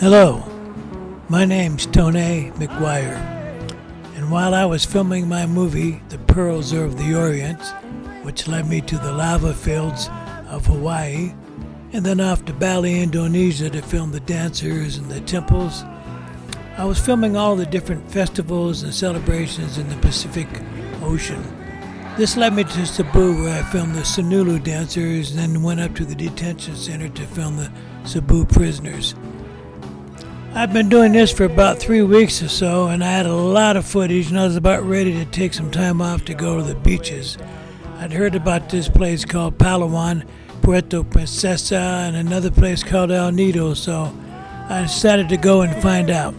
Hello, my name's Tony McGuire, and while I was filming my movie, The Pearls of the Orient, which led me to the lava fields of Hawaii, and then off to Bali, Indonesia to film the dancers and the temples, I was filming all the different festivals and celebrations in the Pacific Ocean. This led me to Cebu, where I filmed the Sinulu dancers, and then went up to the detention center to film the Cebu prisoners. I've been doing this for about 3 weeks or so, and I had a lot of footage, and I was about ready to take some time off to go to the beaches. I'd heard about this place called Palawan, Puerto Princesa, and another place called El Nido, so I decided to go and find out.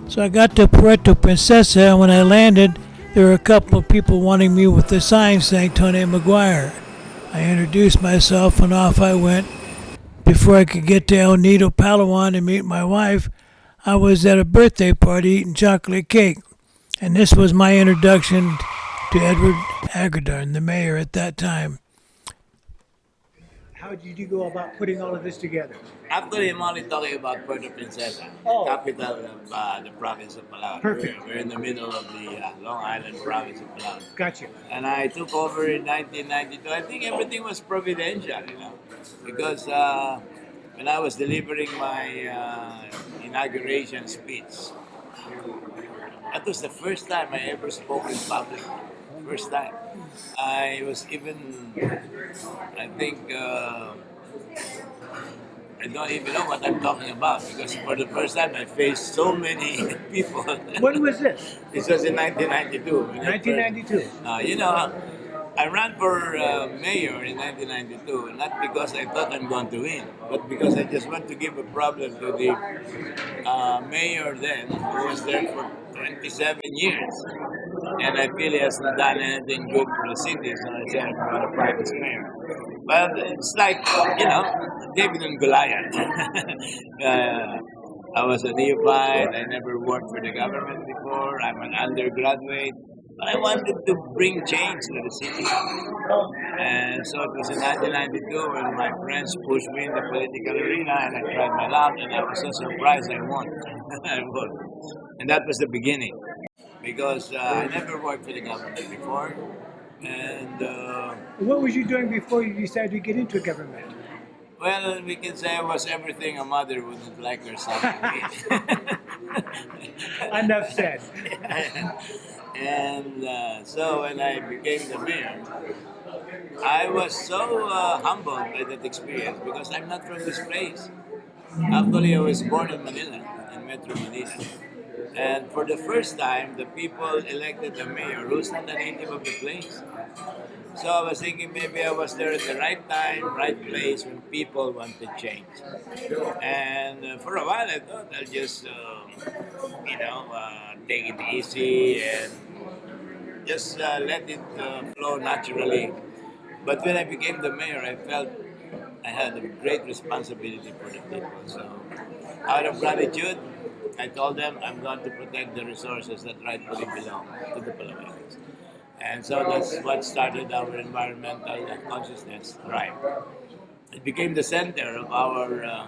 So I got to Puerto Princesa, and when I landed, there were a couple of people wanting me with the sign saying Tony McGuire. I introduced myself, and off I went. Before I could get to El Nido, Palawan, and meet my wife, I was at a birthday party eating chocolate cake. And this was my introduction to Edward Aguilar, the mayor at that time. How did you go about putting all of this together? Actually, I'm only talking about Puerto Princesa, Oh. capital of the province of Palawan. Perfect. We're in the middle of the Long Island province of Palawan. Gotcha. And I took over in 1992. I think everything was providential, because when I was delivering my inauguration speech, that was the first time I ever spoke in public. First time. I was even, I think, I don't even know what I'm talking about because for the first time I faced so many people. When was this? This was in 1992. 1992. I ran for mayor in 1992, not because I thought I'm going to win, but because I just want to give a problem to the mayor then, who was there for 27 years. And I feel he hasn't done anything good for the city, so I said I'm going to fight as mayor. But it's like, David and Goliath. I was a neophyte, I never worked for the government before, I'm an undergraduate. But I wanted to bring change to the city. And so it was in 1992 when my friends pushed me in the political arena and I tried my luck and I was so surprised I won. I won. And that was the beginning. Because I never worked for the government before. And, What was you doing before you decided to get into government? well, we can say I was everything a mother wouldn't like her son to be. Enough said. And so when I became the mayor, I was so humbled by that experience because I'm not from this place. Actually, I was born in Manila, in Metro Manila. And for the first time, the people elected a mayor who's not a native of the place. So I was thinking maybe I was there at the right time, right place when people wanted change. And for a while I thought I'll just, take it easy and just let it flow naturally. But when I became the mayor, I felt I had a great responsibility for the people. So out of gratitude, I told them I'm going to protect the resources that rightfully belong to the Palawanis. And so that's what started our environmental consciousness drive. It became the center of our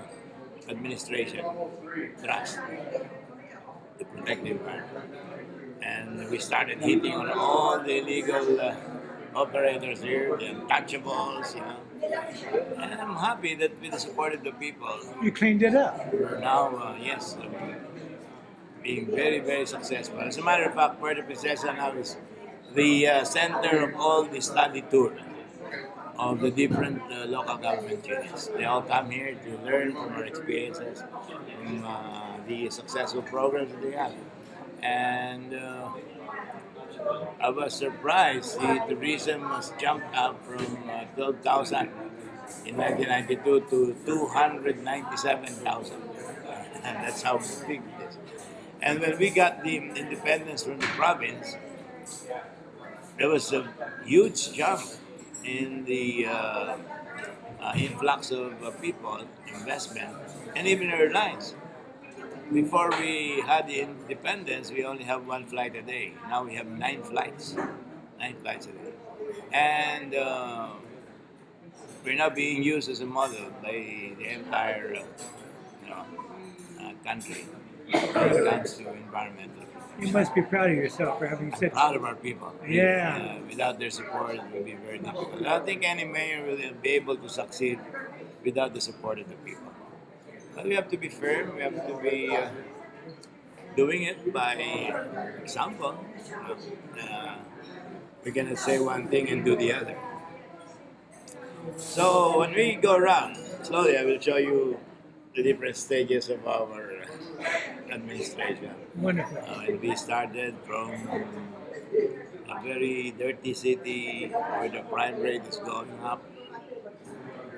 administration, trust, to protect the environment. And we started hitting on all the illegal operators here, the untouchables. And I'm happy that with the support of the people, You cleaned it up. we're now, being very, very successful. As a matter of fact, Puerto Princesa now is the center of all the study tour of the different local government units. They all come here to learn from our experiences, from the successful programs that they have. And I was surprised the tourism has jumped up from 12,000 in 1992 to 297,000. And that's how big it is. And when we got the independence from the province, there was a huge jump in the influx of people, investment, and even airlines. Before we had the independence, we only have one flight a day. Now we have 9 flights, 9 flights a day, and we're now being used as a model by the entire country when it comes to environmental You protection. must be proud of yourself for having such. Proud of our people. Yeah. Without their support, it would be very difficult. I don't think any mayor will be able to succeed without the support of the people. But we have to be firm. We have to be doing it by example. We cannot say one thing and do the other. So when we go around, slowly I will show you the different stages of our administration. Wonderful. And we started from a very dirty city where the crime rate is going up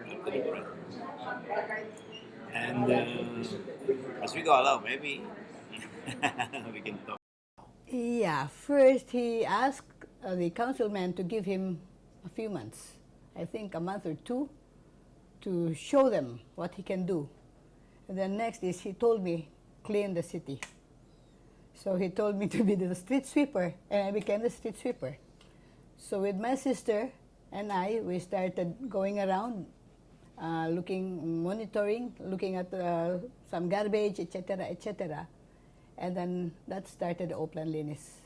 to the present. And as we go along, maybe we can talk. Yeah, first he asked the councilman to give him a few months, I think a month or two, to show them what he can do. And then next is he told me, clean the city. So he told me to be the street sweeper, and I became the street sweeper. So with my sister and I, we started going around, monitoring, looking at some garbage, etc., etc. And then that started Oplan Linis.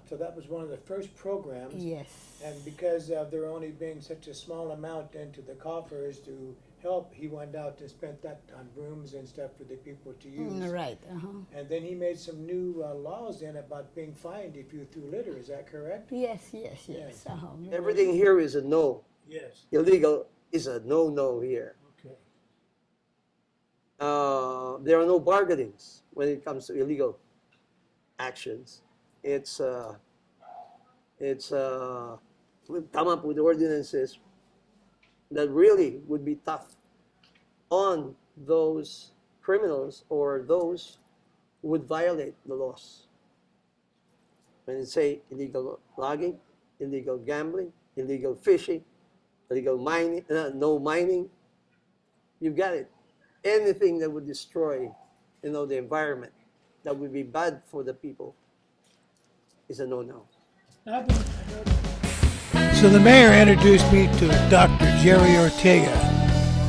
So that was one of the first programs. Yes. And because of there only being such a small amount into the coffers to help, he went out and spent that on brooms and stuff for the people to use. Right. Uh-huh. And then he made some new laws in about being fined if you threw litter. Is that correct? Yes. Yes. Uh-huh. Everything here is a no. Yes. Illegal is a no here. Okay. There are no bargainings when it comes to illegal actions. We've come up with ordinances that really would be tough on those criminals or those who would violate the laws. When you say illegal logging, illegal gambling, illegal fishing, illegal mining, no mining, you've got it. Anything that would destroy, the environment, that would be bad for the people, is a no-no. So the mayor introduced me to Dr. Jerry Ortega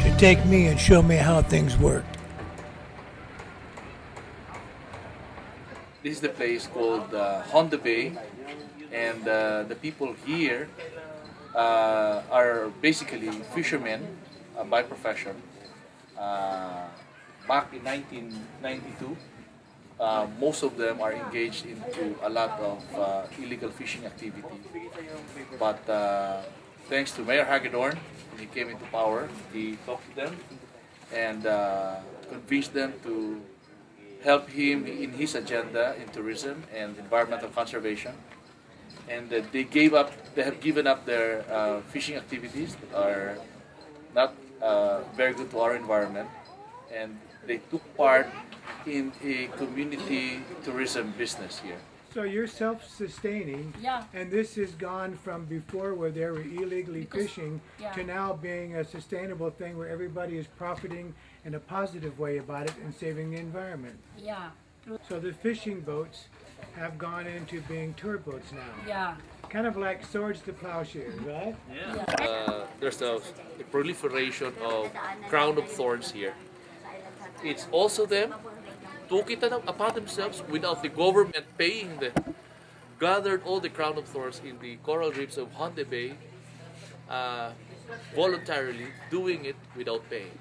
to take me and show me how things work. This is the place called Honda Bay, and the people here are basically fishermen by profession. Back in 1992, most of them are engaged into a lot of illegal fishing activity. But thanks to Mayor Hagedorn, when he came into power, he talked to them and convinced them to help him in his agenda in tourism and environmental conservation. And they have given up their fishing activities that are not very good to our environment, and they took part in a community tourism business here. So you're self-sustaining, Yeah. and this has gone from before where they were illegally fishing yeah. to now being a sustainable thing where everybody is profiting in a positive way about it and saving the environment. Yeah, So the fishing boats have gone into being tour boats now. yeah, Kind of like swords to plowshares, right? There's a proliferation of crown of thorns here. It's also them took it upon themselves without the government paying them. Gathered all the crown of thorns in the coral reefs of Honda Bay, voluntarily doing it without paying.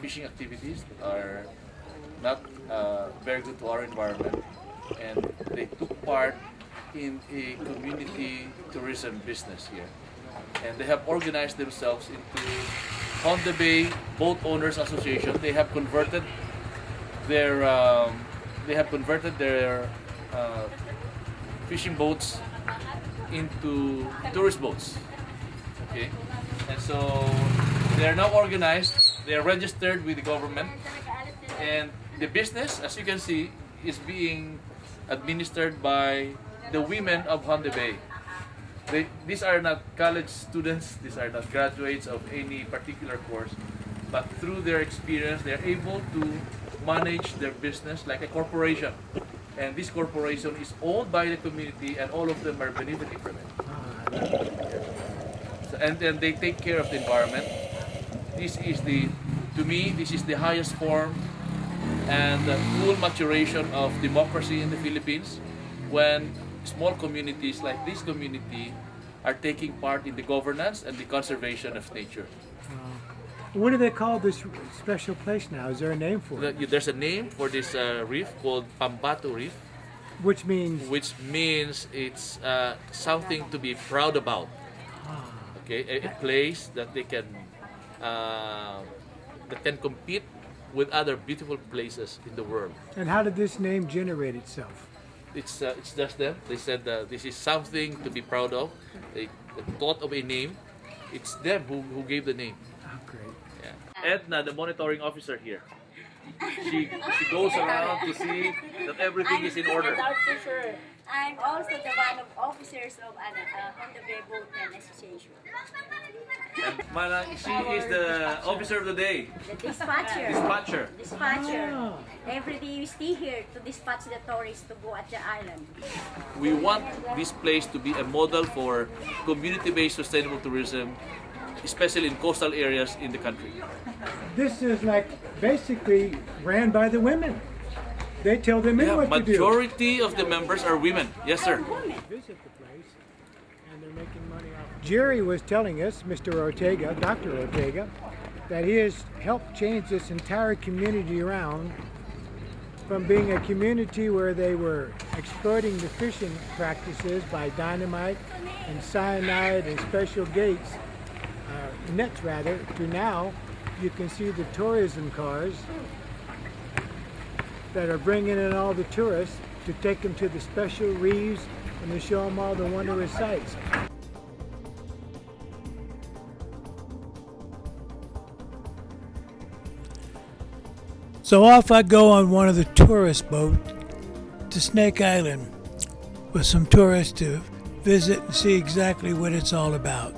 Fishing activities are not very good to our environment, and they took part in a community tourism business here. And they have organized themselves into Honda Bay Boat Owners Association. They have converted their fishing boats into tourist boats. Okay, and so they are now organized. They are registered with the government, and the business, as you can see, is being administered by the women of Honda Bay. These are not college students, these are not graduates of any particular course, but through their experience, they're able to manage their business like a corporation. And this corporation is owned by the community, and all of them are benefiting from it. So, and then they take care of the environment. To me, this is the highest form and the full maturation of democracy in the Philippines when small communities like this community are taking part in the governance and the conservation of nature. What do they call this special place now? Is there a name for it? There's a name for this reef called Pambato Reef, Which means which means it's something to be proud about. Okay, a place that they can compete with other beautiful places in the world. and how did this name generate itself? It's just them. They said this is something to be proud of. They thought of a name. It's them who gave the name. Oh, great. Yeah. Edna, the monitoring officer here. She goes around to see that everything is in order. I'm also the one of officers of on the Bay Boatmen Association. And Manang, she is the officer of the day. The dispatcher. Dispatcher. Dispatcher. Every day we stay here to dispatch the tourists to go at the island. We want this place to be a model for community-based sustainable tourism, especially in coastal areas in the country. This is like basically ran by the women. They tell the men what to do. Majority of the members are women. Yes, sir. Visit the place, and they're making money off. Jerry was telling us, Mr. Ortega, Dr. Ortega, that he has helped change this entire community around from being a community where they were exploiting the fishing practices by dynamite and cyanide and special gates, nets rather, to now you can see the tourism cars that are bringing in all the tourists to take them to the special reefs and to show them all the wondrous sights. So off I go on one of the tourist boats to Snake Island with some tourists to visit and see exactly what it's all about.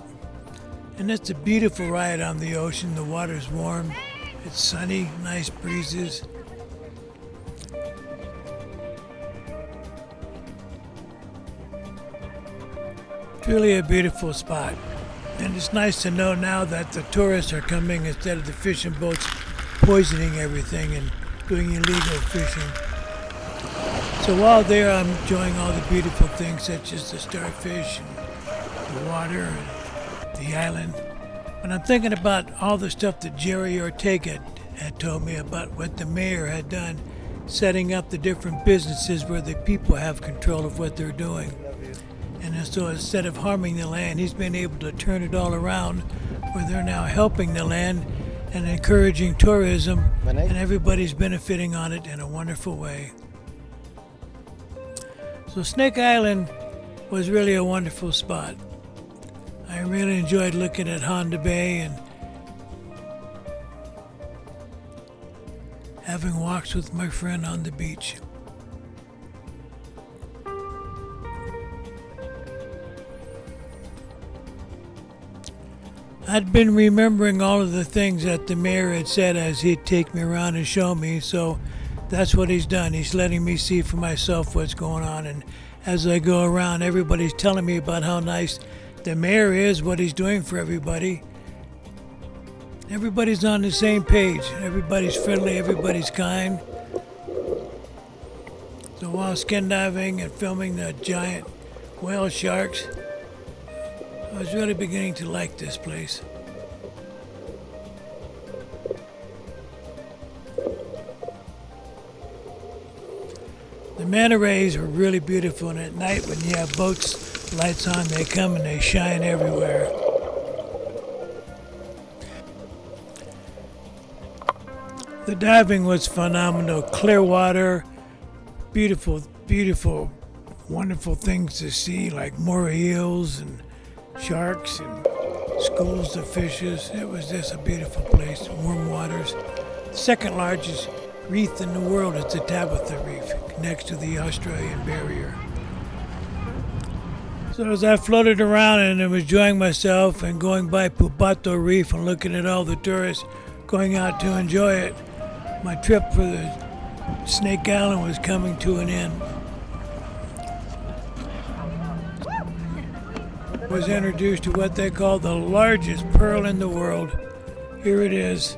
And it's a beautiful ride on the ocean. The water's warm, it's sunny, nice breezes. It's really a beautiful spot. And it's nice to know now that the tourists are coming instead of the fishing boats poisoning everything and doing illegal fishing. So while there, I'm enjoying all the beautiful things such as the starfish and the water and the island. But I'm thinking about all the stuff that Jerry Ortega had told me about what the mayor had done, setting up the different businesses where the people have control of what they're doing. And so instead of harming the land, he's been able to turn it all around where they're now helping the land and encouraging tourism, and everybody's benefiting on it in a wonderful way. So Snake Island was really a wonderful spot. I really enjoyed looking at Honda Bay and having walks with my friend on the beach. I'd been remembering all of the things that the mayor had said as he'd take me around and show me, so that's what he's done. He's letting me see for myself what's going on, and as I go around, everybody's telling me about how nice the mayor is, what he's doing for everybody. Everybody's on the same page. Everybody's friendly, everybody's kind. So while skin diving and filming the giant whale sharks, I was really beginning to like this place. The manta rays are really beautiful, and at night when you have boats, lights on, they come and they shine everywhere. The diving was phenomenal. Clear water, beautiful, beautiful, wonderful things to see, like moray eels and sharks and schools of fishes. It was just a beautiful place. Warm waters. The second largest reef in the world is the Tabitha Reef, next to the Australian barrier. So as I floated around and I was enjoying myself and going by Pupato Reef and looking at all the tourists going out to enjoy it, my trip for the Snake Island was coming to an end. Was introduced to what they call the largest pearl in the world. Here it is.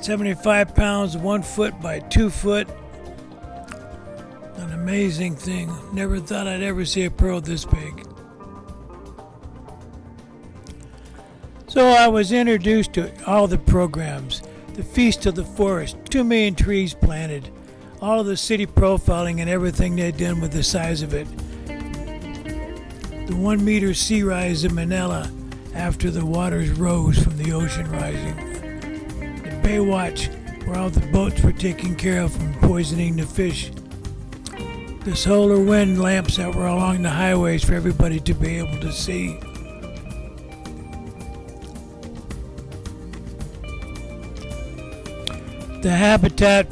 75 pounds, 1 foot by 2 foot. An amazing thing. Never thought I'd ever see a pearl this big. So I was introduced to all the programs. The Feast of the Forest, 2 million trees planted. All of the city profiling and everything they'd done with the size of it. The 1 meter sea rise in Manila after the waters rose from the ocean rising. The Baywatch, where all the boats were taken care of from poisoning the fish. The solar wind lamps that were along the highways for everybody to be able to see. The habitat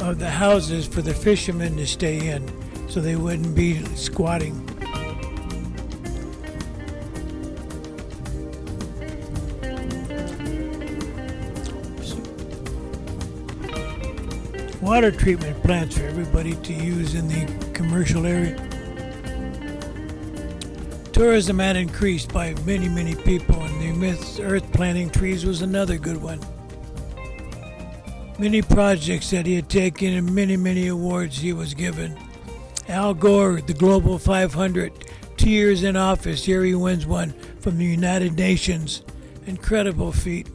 of the houses for the fishermen to stay in so they wouldn't be squatting. Water treatment plants for everybody to use in the commercial area. Tourism had increased by many people, and the myth earth planting trees was another good one. Many projects that he had taken and many awards he was given. Al Gore, the Global 500, 2 years in office, here he wins one from the United Nations. Incredible feat.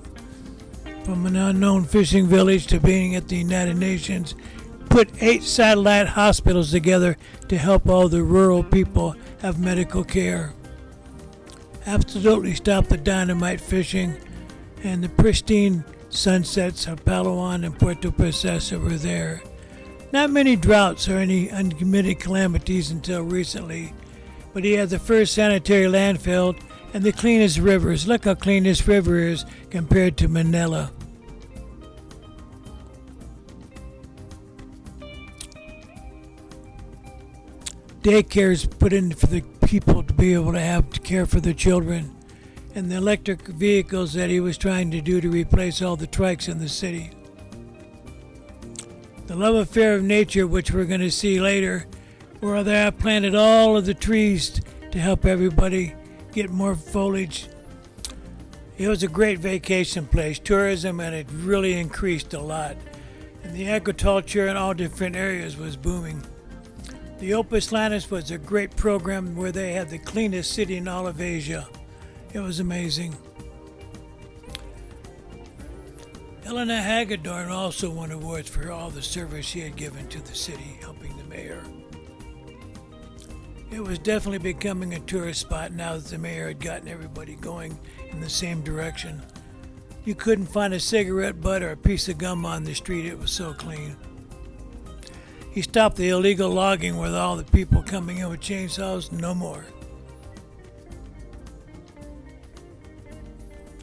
From an unknown fishing village to being at the United Nations, put 8 satellite hospitals together to help all the rural people have medical care. Absolutely stopped the dynamite fishing and the pristine sunsets of Palawan and Puerto Princesa were there. Not many droughts or any uncommitted calamities until recently, but he had the first sanitary landfill and the cleanest rivers. Look how clean this river is compared to Manila. Daycares put in for the people to be able to have to care for their children, and the electric vehicles that he was trying to do to replace all the trikes in the city. The love affair of nature, which we're going to see later, where they have planted all of the trees to help everybody get more foliage. It was a great vacation place. Tourism and it really increased a lot. And the agriculture in all different areas was booming. The Opus Landis was a great program where they had the cleanest city in all of Asia. It was amazing. Helena Hagedorn also won awards for all the service she had given to the city, helping the mayor. It was definitely becoming a tourist spot now that the mayor had gotten everybody going in the same direction. You couldn't find a cigarette butt or a piece of gum on the street, it was so clean. He stopped the illegal logging with all the people coming in with chainsaws, no more.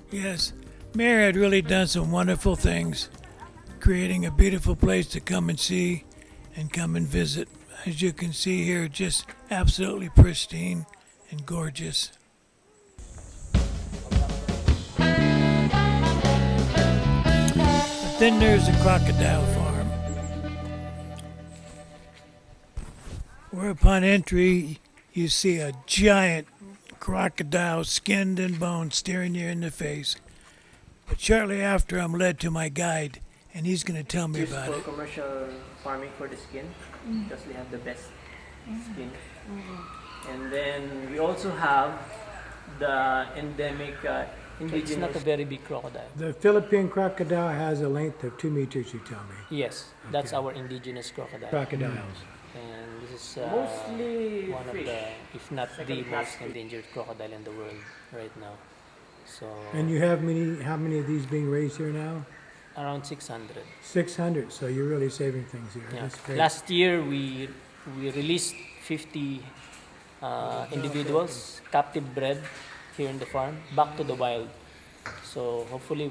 Yes, Mayor had really done some wonderful things, creating a beautiful place to come and see and come and visit. As you can see here, just absolutely pristine and gorgeous. But then there's the crocodile farm, where upon entry you see a giant crocodile, skinned and bone, staring you in the face. But shortly after, I'm led to my guide, and he's going to tell me about it. For commercial farming for the skin, because we have the best skin. And then we also have the endemic indigenous. It's not a very big crocodile. The Philippine crocodile has a length of 2 meters, you tell me. Yes, that's our indigenous crocodile. Crocodiles. And this is mostly one fish. of the, if not the most endangered crocodile in the world right now. So And you have how many of these being raised here now? around 600. 600, so you're really saving things here. Yeah. That's great. Last year we released 50 individuals captive bred here in the farm back to the wild. So hopefully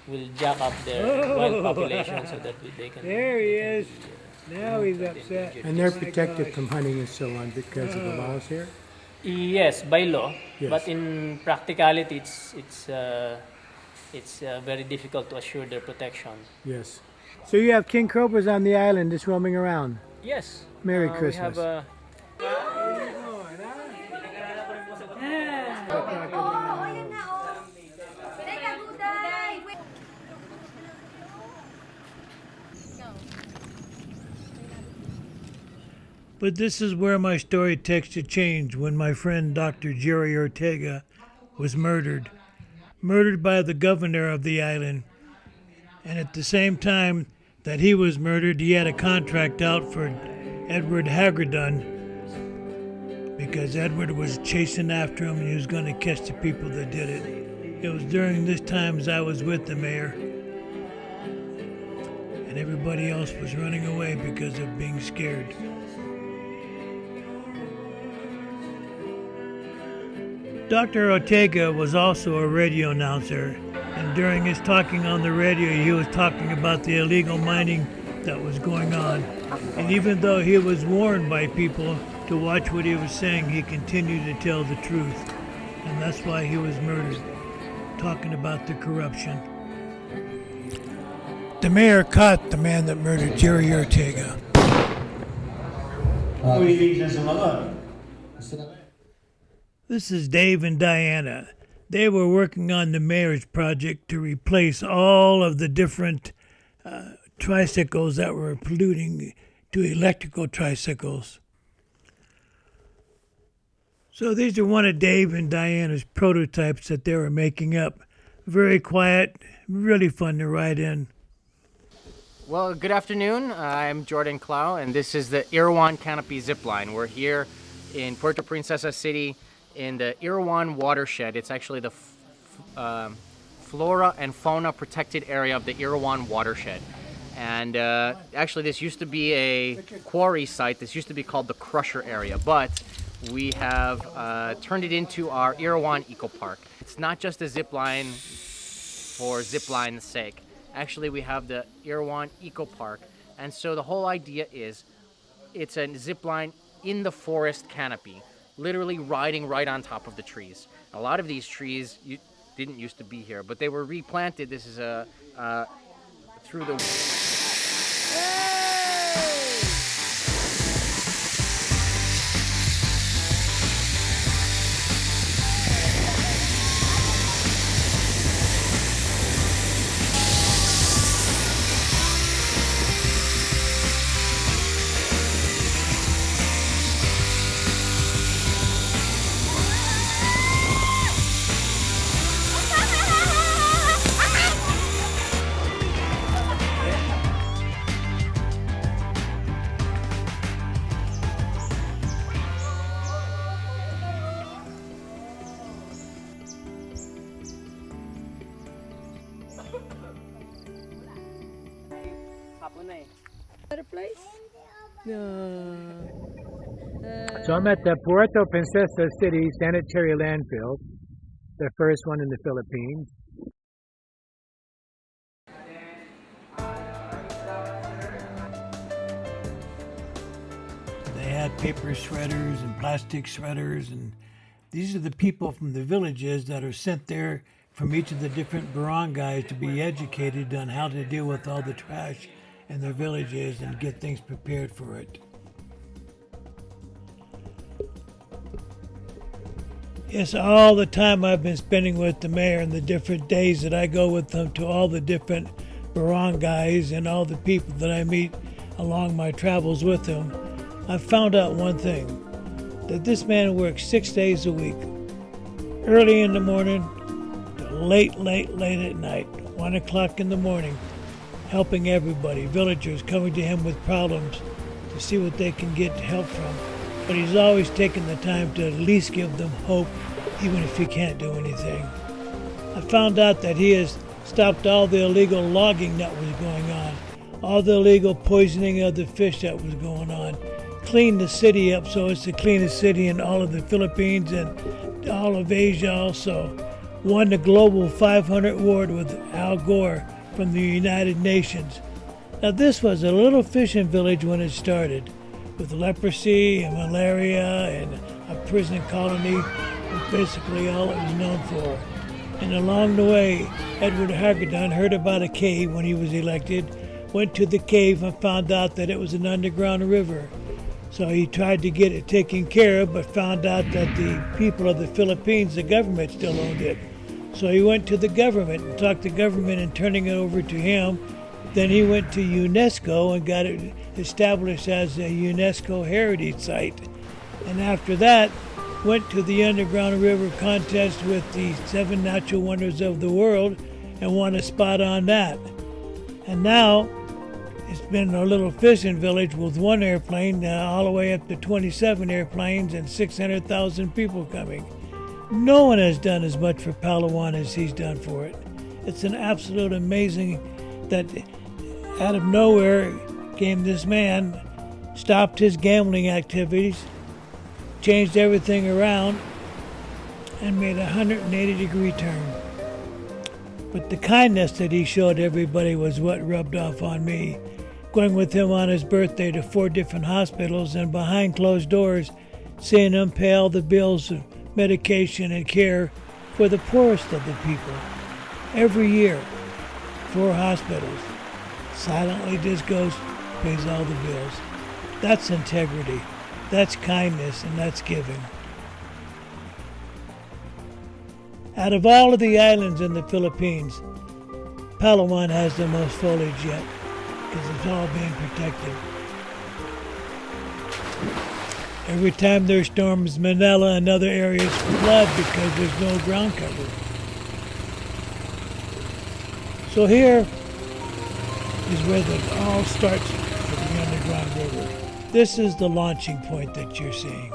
we'll jack up their wild population so that they can. There he is. Now remove he's the upset. endangered. And they're protected from hunting and so on because of the laws here? Yes, by law, Yes. but in practicality, it's very difficult to assure their protection. Yes. So you have king cobras on the island just roaming around. Yes. Merry We Christmas. have But this is where my story takes a change when my friend Dr. Jerry Ortega was murdered. Murdered by the governor of the island. And at the same time that he was murdered, he had a contract out for Edward Hagedorn because Edward was chasing after him and he was going to catch the people that did it. It was during this time as I was with the mayor. And everybody else was running away because of being scared. Dr. Ortega was also a radio announcer, and during his talking on the radio, he was talking about the illegal mining that was going on. And even though he was warned by people to watch what he was saying, he continued to tell the truth. And that's why he was murdered, talking about the corruption. The mayor caught the man that murdered Jerry Ortega. This is Dave and Diana. They were working on the mayor's project to replace all of the different tricycles that were polluting to electrical tricycles. So these are one of Dave and Diana's prototypes that they were making up. Very quiet, really fun to ride in. Well, good afternoon. I'm Jordan Clow, and this is the Irwan Canopy Zipline. We're here in Puerto Princesa City in the Irwan watershed. It's actually the flora and fauna protected area of the Irwan watershed. And actually, this used to be a quarry site. This used to be called the Crusher area, but we have turned it into our Irwan Eco Park. It's not just a zip line for zip line's sake. Actually, we have the Irwan Eco Park, and so the whole idea is it's a zip line in the forest canopy, literally riding right on top of the trees. A lot of these trees didn't used to be here, but they were replanted. This is through the... So I'm at the Puerto Princesa City Sanitary Landfill, the first one in the Philippines. They had paper shredders and plastic shredders, and these are the people from the villages that are sent there from each of the different barangays to be educated on how to deal with all the trash in their villages and get things prepared for it. Yes, all the time I've been spending with the mayor and the different days that I go with them to all the different barangays and all the people that I meet along my travels with him, I've found out one thing, that this man works 6 days a week, early in the morning to late at night, 1 o'clock in the morning, helping everybody, villagers coming to him with problems to see what they can get help from. But he's always taken the time to at least give them hope, even if he can't do anything. I found out that he has stopped all the illegal logging that was going on, all the illegal poisoning of the fish that was going on, cleaned the city up so it's the cleanest city in all of the Philippines and all of Asia also. Won the Global 500 award with Al Gore from the United Nations. Now this was a little fishing village when it started, with leprosy and malaria and a prison colony, was basically all it was known for. And along the way, Edward Hagedorn heard about a cave when he was elected, went to the cave and found out that it was an underground river. So he tried to get it taken care of, but found out that the people of the Philippines, the government, still owned it. So he went to the government and talked the government into turning it over to him, Then he went to UNESCO and got it established as a UNESCO heritage site. And after that, went to the Underground River contest with the 7 Natural Wonders of the World and won a spot on that. And now it's been a little fishing village with 1 airplane all the way up to 27 airplanes and 600,000 people coming. No one has done as much for Palawan as he's done for it. It's an absolute amazing that out of nowhere came this man, stopped his gambling activities, changed everything around, and made a 180-degree turn. But the kindness that he showed everybody was what rubbed off on me. Going with him on his birthday to 4 different hospitals and behind closed doors, seeing him pay all the bills of medication and care for the poorest of the people. Every year, 4 hospitals. Silently just goes, pays all the bills. That's integrity. That's kindness, and that's giving. Out of all of the islands in the Philippines, Palawan has the most foliage yet, because it's all being protected. Every time there's storms, Manila and other areas flood because there's no ground cover. So here is where it all starts for the Underground River. This is the launching point that you're seeing.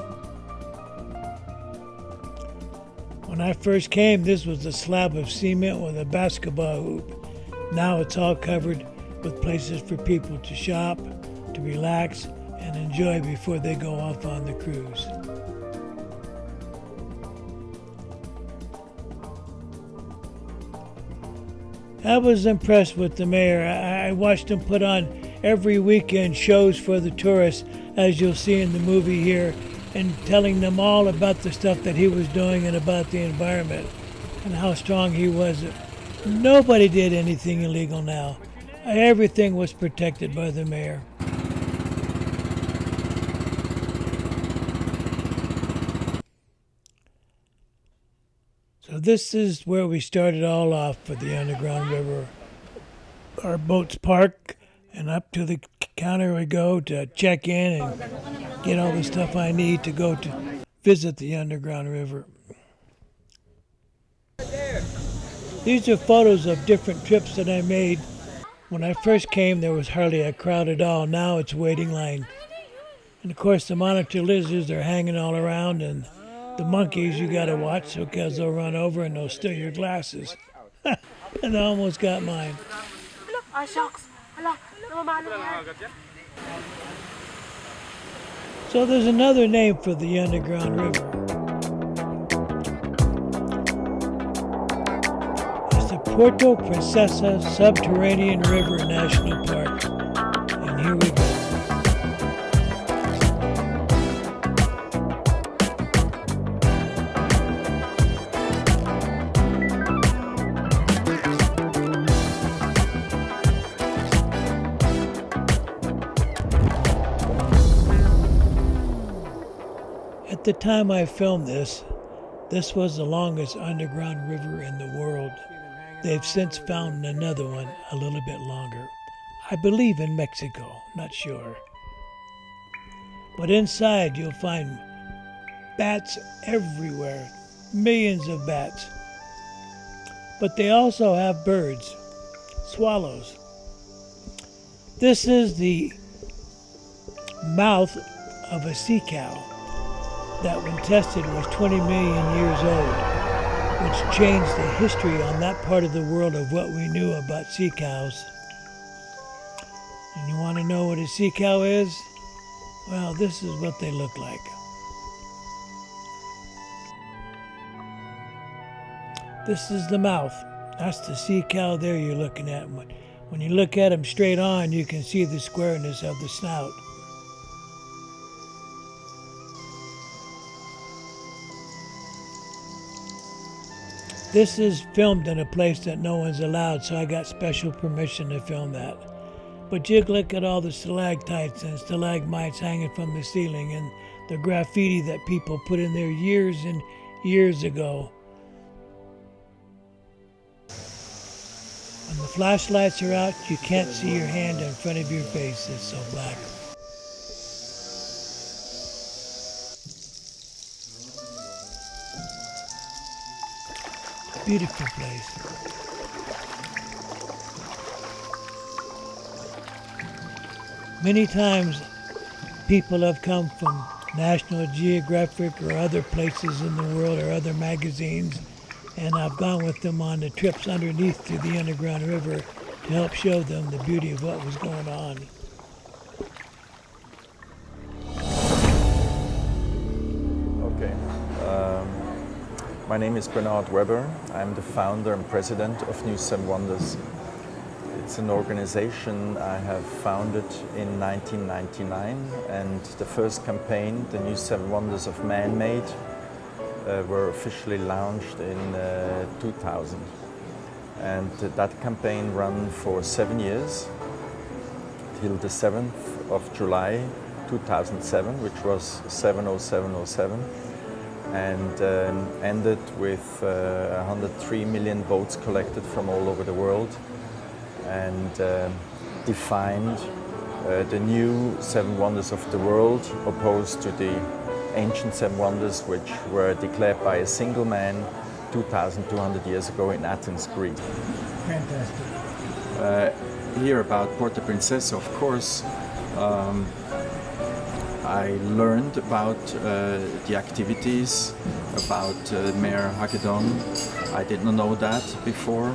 When I first came, this was a slab of cement with a basketball hoop. Now it's all covered with places for people to shop, to relax, and enjoy before they go off on the cruise. I was impressed with the mayor. I watched him put on every weekend shows for the tourists, as you'll see in the movie here, and telling them all about the stuff that he was doing and about the environment and how strong he was. Nobody did anything illegal now. Everything was protected by the mayor. So this is where we started all off for the Underground River. Our boats park, and up to the counter we go to check in and get all the stuff I need to go to visit the Underground River. These are photos of different trips that I made. When I first came, there was hardly a crowd at all. Now it's waiting line. And of course, the monitor lizards are hanging all around, and the monkeys you gotta watch because they'll run over and they'll steal your glasses. And I almost got mine. So there's another name for the Underground River. It's the Puerto Princesa Subterranean River National Park. And here we go. At the time I filmed this was the longest underground river in the world. They've since found another one a little bit longer. I believe in Mexico, not sure. But inside you'll find bats everywhere, millions of bats. But they also have birds, swallows. This is the mouth of a sea cow that when tested was 20 million years old, which changed the history on that part of the world of what we knew about sea cows. And you want to know what a sea cow is? Well, this is what they look like. This is the mouth. That's the sea cow there you're looking at. When you look at them straight on, you can see the squareness of the snout. This is filmed in a place that no one's allowed, so I got special permission to film that. But you look at all the stalactites and stalagmites hanging from the ceiling and the graffiti that people put in there years and years ago. When the flashlights are out, you can't see your hand in front of your face. It's so black. Beautiful place. Many times people have come from National Geographic or other places in the world or other magazines, and I've gone with them on the trips underneath to the underground river to help show them the beauty of what was going on. Okay. My name is Bernard Weber. I'm the founder and president of New Seven Wonders. It's an organization I have founded in 1999, and the first campaign, the New Seven Wonders of Man-Made, were officially launched in 2000. And that campaign ran for 7 years, till the 7th of July 2007, which was 70707, and ended with 103 million votes collected from all over the world, and defined the new Seven Wonders of the world, opposed to the ancient Seven Wonders, which were declared by a single man 2,200 years ago in Athens, Greece. Fantastic. Here about Puerto Princesa, of course, I learned about the activities, about Mayor Hagedorn. I did not know that before.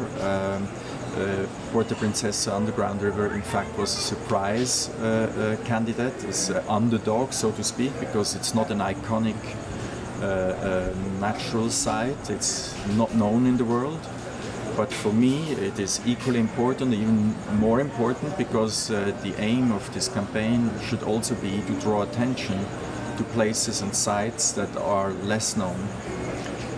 Puerto Princesa Underground River, in fact, was a surprise candidate. It's an underdog, so to speak, because it's not an iconic natural site. It's not known in the world. But for me, it is equally important, even more important, because the aim of this campaign should also be to draw attention to places and sites that are less known.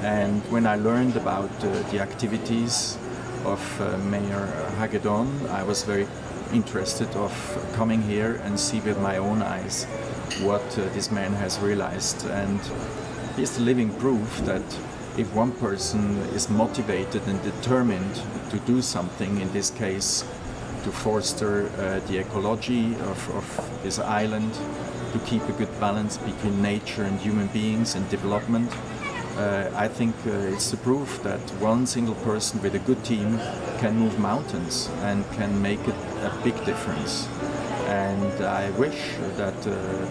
And when I learned about the activities of Mayor Hagedorn, I was very interested of coming here and see with my own eyes what this man has realized. And he's the living proof that if one person is motivated and determined to do something, in this case to foster the ecology of this island, to keep a good balance between nature and human beings and development, I think it's the proof that one single person with a good team can move mountains and can make a big difference. And I wish that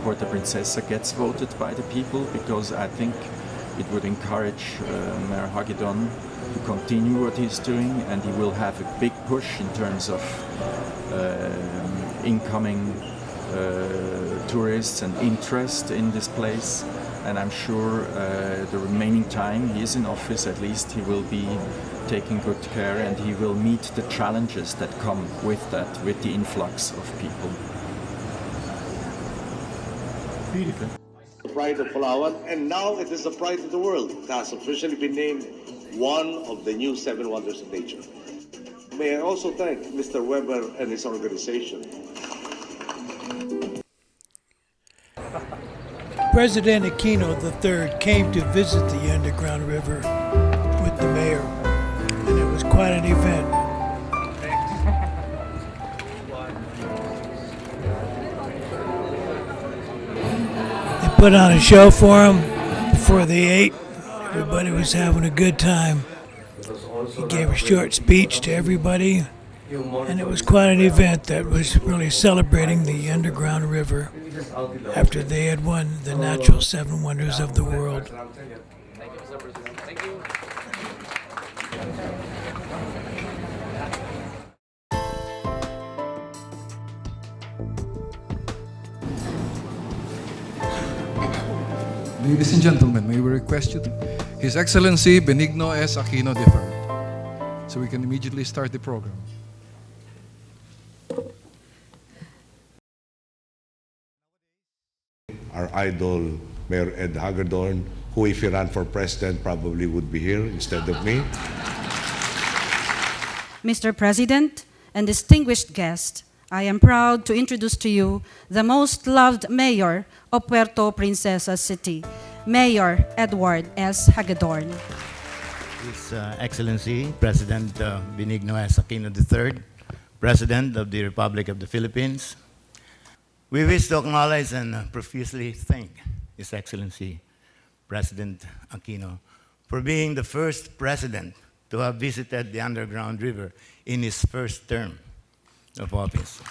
Puerto Princesa gets voted by the people, because I think it would encourage Mayor Hagedorn to continue what he's doing, and he will have a big push in terms of incoming tourists and interest in this place. And I'm sure the remaining time he is in office, at least he will be taking good care, and he will meet the challenges that come with that, with the influx of people. Beautiful. The pride of Palawan, and now it is the pride of the world. It has officially been named one of the new Seven Wonders of Nature. May I also thank Mr. Weber and his organization. President Aquino III came to visit the underground river with the mayor, and it was quite an event. They put on a show for him before they ate. Everybody was having a good time. He gave a short speech to everybody, and it was quite an event that was really celebrating the underground river after they had won the natural Seven Wonders of the world. Thank you, Mr. President. Thank you. Ladies and gentlemen, may we request you to His Excellency Benigno S. Aquino III. So we can immediately start the program. Our idol, Mayor Ed Hagedorn, who if he ran for president probably would be here instead of me. Mr. President and distinguished guests, I am proud to introduce to you the most loved mayor of Puerto Princesa City, Mayor Edward S. Hagedorn. His Excellency President Benigno S. Aquino III, President of the Republic of the Philippines. We wish to acknowledge and profusely thank His Excellency President Aquino for being the first president to have visited the underground river in his first term of office.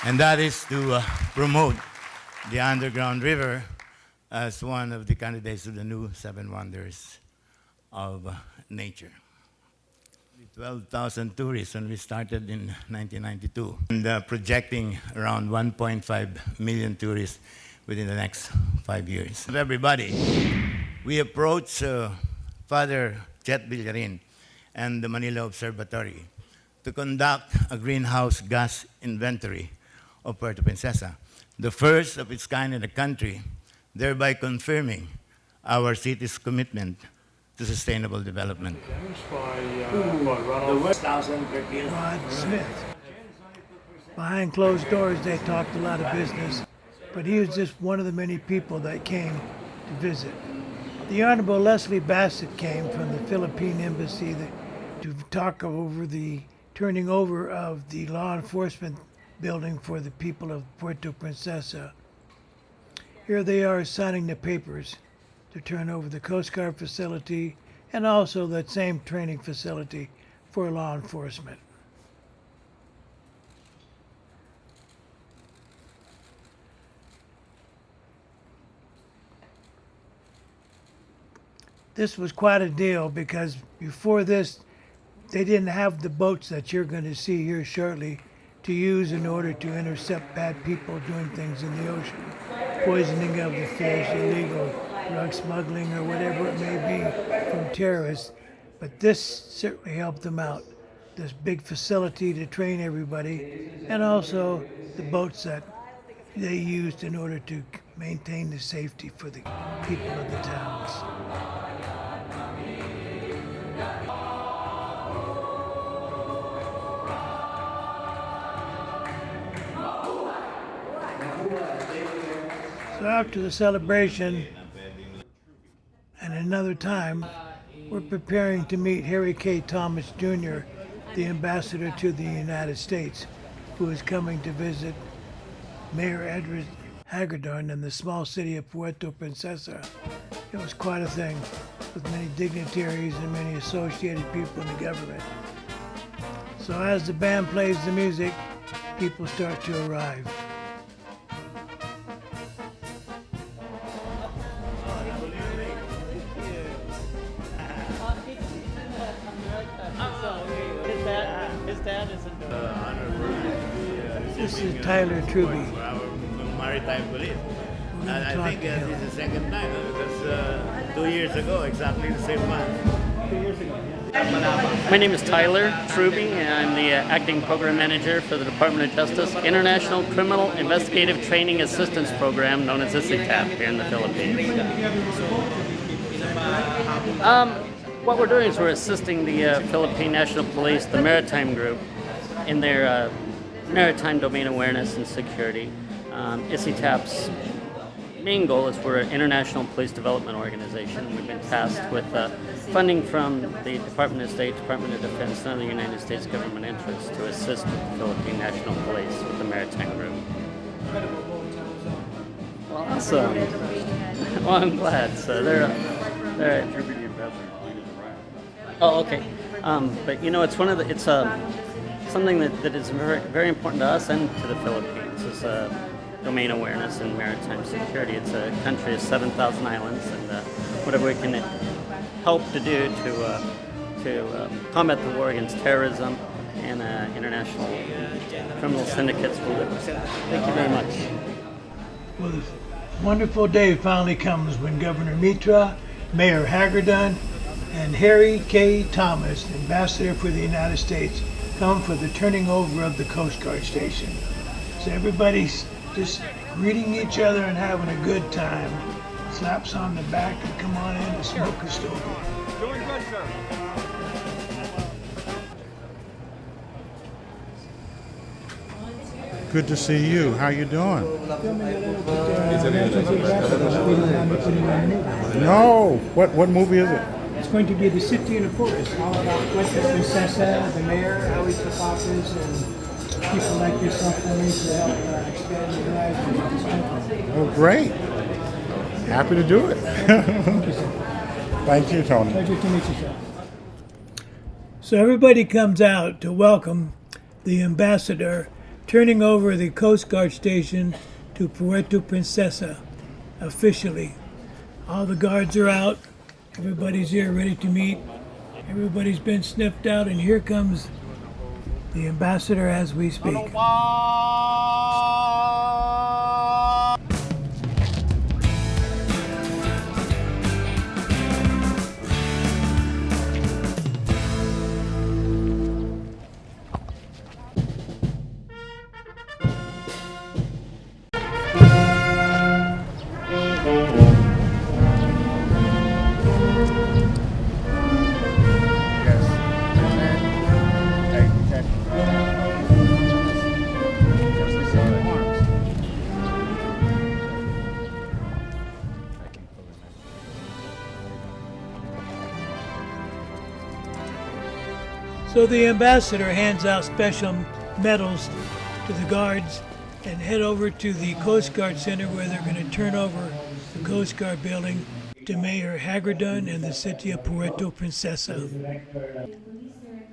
And that is to promote the underground river as one of the candidates to the new Seven Wonders of Nature. 12,000 tourists when we started in 1992, and projecting around 1.5 million tourists within the next 5 years. Everybody, we approach Father Chet Villarin and the Manila Observatory to conduct a greenhouse gas inventory of Puerto Princesa, the first of its kind in the country, thereby confirming our city's commitment to sustainable development. Rod Smith. Behind closed doors, they talked a lot of business, but he was just one of the many people that came to visit. The Honorable Leslie Bassett came from the Philippine Embassy to talk over the turning over of the law enforcement building for the people of Puerto Princesa. Here they are signing the papers to turn over the Coast Guard facility and also that same training facility for law enforcement. This was quite a deal because before this, they didn't have the boats that you're going to see here shortly to use in order to intercept bad people doing things in the ocean, poisoning of the fish, illegal drug smuggling, or whatever it may be from terrorists. But this certainly helped them out. This big facility to train everybody, and also the boats that they used in order to maintain the safety for the people of the towns. So after the celebration, and another time, we're preparing to meet Harry K. Thomas Jr., the ambassador to the United States, who is coming to visit Mayor Edward Hagedorn in the small city of Puerto Princesa. It was quite a thing, with many dignitaries and many associated people in the government. So as the band plays the music, people start to arrive. This is Tyler Truby. Maritime police. And I think this is the second time because 2 years ago, exactly the same month. 2 years ago. My name is Tyler Truby, and I'm the Acting Program Manager for the Department of Justice International Criminal Investigative Training Assistance Program, known as ICITAP, here in the Philippines. What we're doing is we're assisting the Philippine National Police, the Maritime Group, in their maritime domain awareness and security. ICITAP's main goal is we're an international police development organization. We've been tasked with funding from the Department of State, Department of Defense, and other United States government interests to assist the Philippine National Police with the Maritime Group. Well, awesome. Well, I'm glad. So they're oh, okay. But you know, it's something that is very, very important to us and to the Philippines. It's domain awareness and maritime security. It's a country of 7,000 islands, and whatever we can help to do to combat the war against terrorism and international criminal syndicates will do. Thank you very much. Well, this wonderful day finally comes when Governor Mitra, Mayor Hagedorn, and Harry K. Thomas, Ambassador for the United States, come for the turning over of the Coast Guard station. So everybody's just greeting each other and having a good time. Slaps on the back and come on in and smoke a stogie. Doing good, sir. Good to see you. How you doing? No. What movie is it? It's going to be The City in the Forest, all about Puerto Princesa, the mayor, how he took office, and people like yourself coming to help expand the horizons of this country. Oh, great. Happy to do it. Thank you, Tony. Pleasure to meet you, sir. So everybody comes out to welcome the ambassador, turning over the Coast Guard station to Puerto Princesa officially. All the guards are out. Everybody's here ready to meet. Everybody's been sniffed out, and here comes the ambassador as we speak. So the ambassador hands out special medals to the guards and head over to the Coast Guard Center, where they're going to turn over the Coast Guard building to Mayor Hagedorn and the city of Puerto Princesa.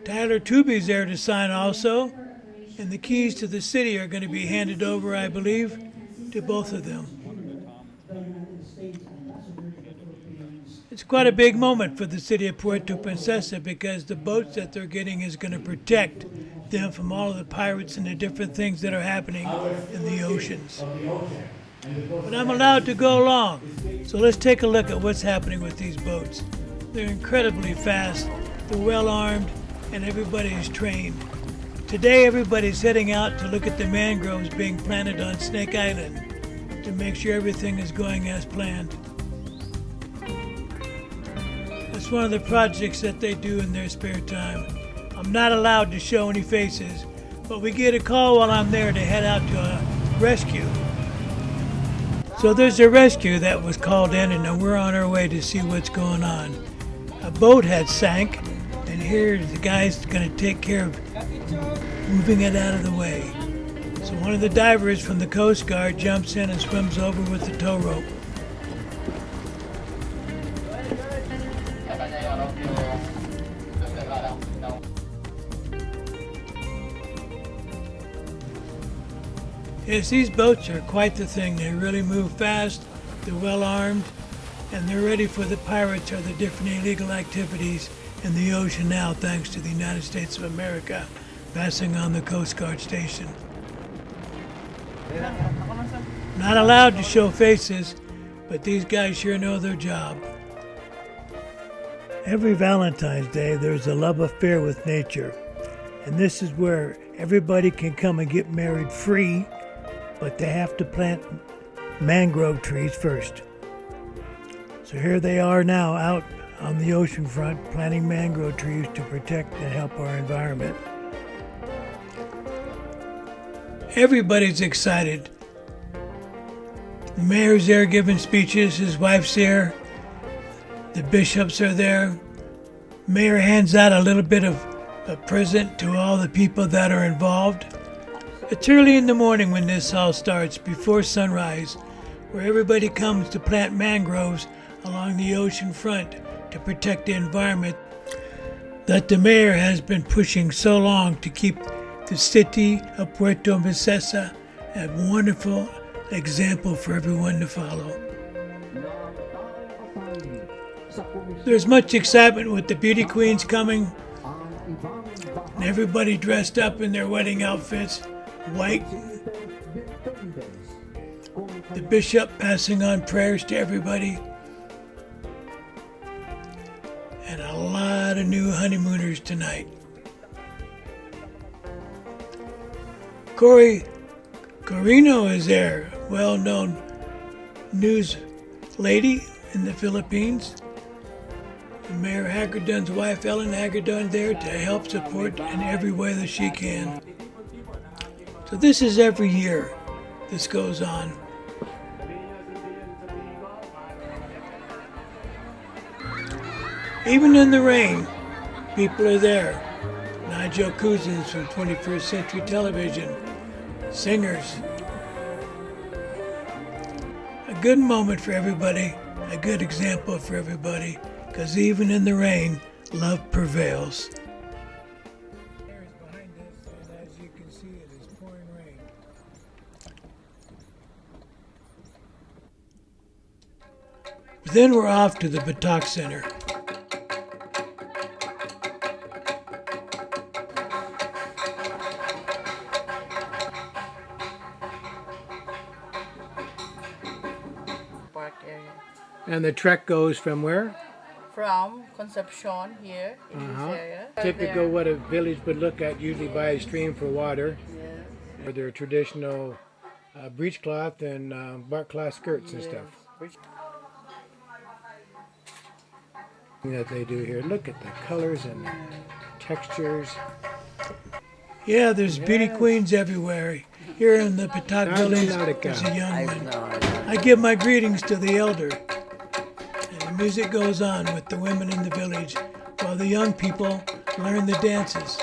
Tyler Tooby's there to sign also, and the keys to the city are going to be handed over, I believe, to both of them. It's quite a big moment for the city of Puerto Princesa, because the boats that they're getting is going to protect them from all of the pirates and the different things that are happening in the oceans. But I'm allowed to go along, so let's take a look at what's happening with these boats. They're incredibly fast, they're well armed, and everybody is trained. Today everybody's heading out to look at the mangroves being planted on Snake Island to make sure everything is going as planned. It's one of the projects that they do in their spare time. I'm not allowed to show any faces, but we get a call while I'm there to head out to a rescue. So there's a rescue that was called in, and we're on our way to see what's going on. A boat had sank, and here the guy's going to take care of moving it out of the way. So one of the divers from the Coast Guard jumps in and swims over with the tow rope. Yes, these boats are quite the thing. They really move fast, they're well armed, and they're ready for the pirates or the different illegal activities in the ocean now, thanks to the United States of America passing on the Coast Guard station. Not allowed to show faces, but these guys sure know their job. Every Valentine's Day, there's a love affair with nature, and this is where everybody can come and get married free, but they have to plant mangrove trees first. So here they are now out on the ocean front planting mangrove trees to protect and help our environment. Everybody's excited. The mayor's there giving speeches, his wife's there, the bishops are there. Mayor hands out a little bit of a present to all the people that are involved. It's early in the morning when this all starts, before sunrise, where everybody comes to plant mangroves along the ocean front to protect the environment that the mayor has been pushing so long to keep the city of Puerto Princesa a wonderful example for everyone to follow. There's much excitement with the beauty queens coming, and everybody dressed up in their wedding outfits, white. The bishop passing on prayers to everybody, and a lot of new honeymooners tonight. Cory Carino is there, well-known news lady in the Philippines. And Mayor Hagedorn's wife, Ellen Hagedorn, there to help support in every way that she can. So this is every year this goes on. Even in the rain, people are there. Nigel Cousins from 21st Century Television, singers. A good moment for everybody, a good example for everybody, because even in the rain, love prevails. Behind us, and as you can see, it is pouring rain. Then we're off to the Batak Center. Park area. And the trek goes from where? From Concepcion here in this area. Typical There. what a village would look at, usually by a stream for water. Yes. Or their traditional breechcloth and bark cloth skirts and stuff. That they do here. Look at the colors and the textures. Yeah, there's beauty queens everywhere. Here in the Batak village, Nautica. there's a young one. I give my greetings to the elder. And the music goes on with the women in the village while the young people learn the dances.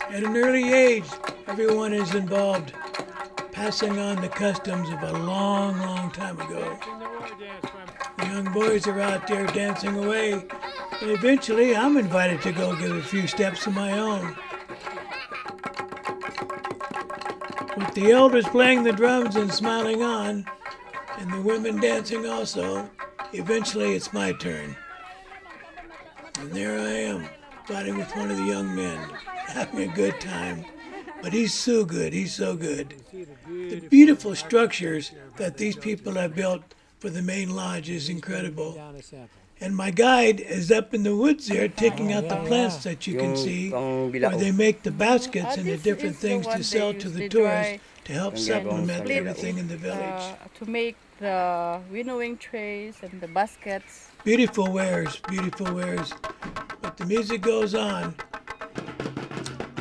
At an early age, everyone is involved, passing on the customs of a long, long time ago. The young boys are out there dancing away, and eventually I'm invited to go give a few steps of my own. With the elders playing the drums and smiling on, and the women dancing also, eventually it's my turn. And there I am, fighting with one of the young men, having a good time. But he's so good, he's so good. The beautiful structures that these people have built for the main lodge is incredible. And my guide is up in the woods there taking out the plants that you can see, where they make the baskets and the different things to sell to the tourists to help supplement everything in the village. To make the winnowing trays and the baskets. Beautiful wares, beautiful wares. But the music goes on.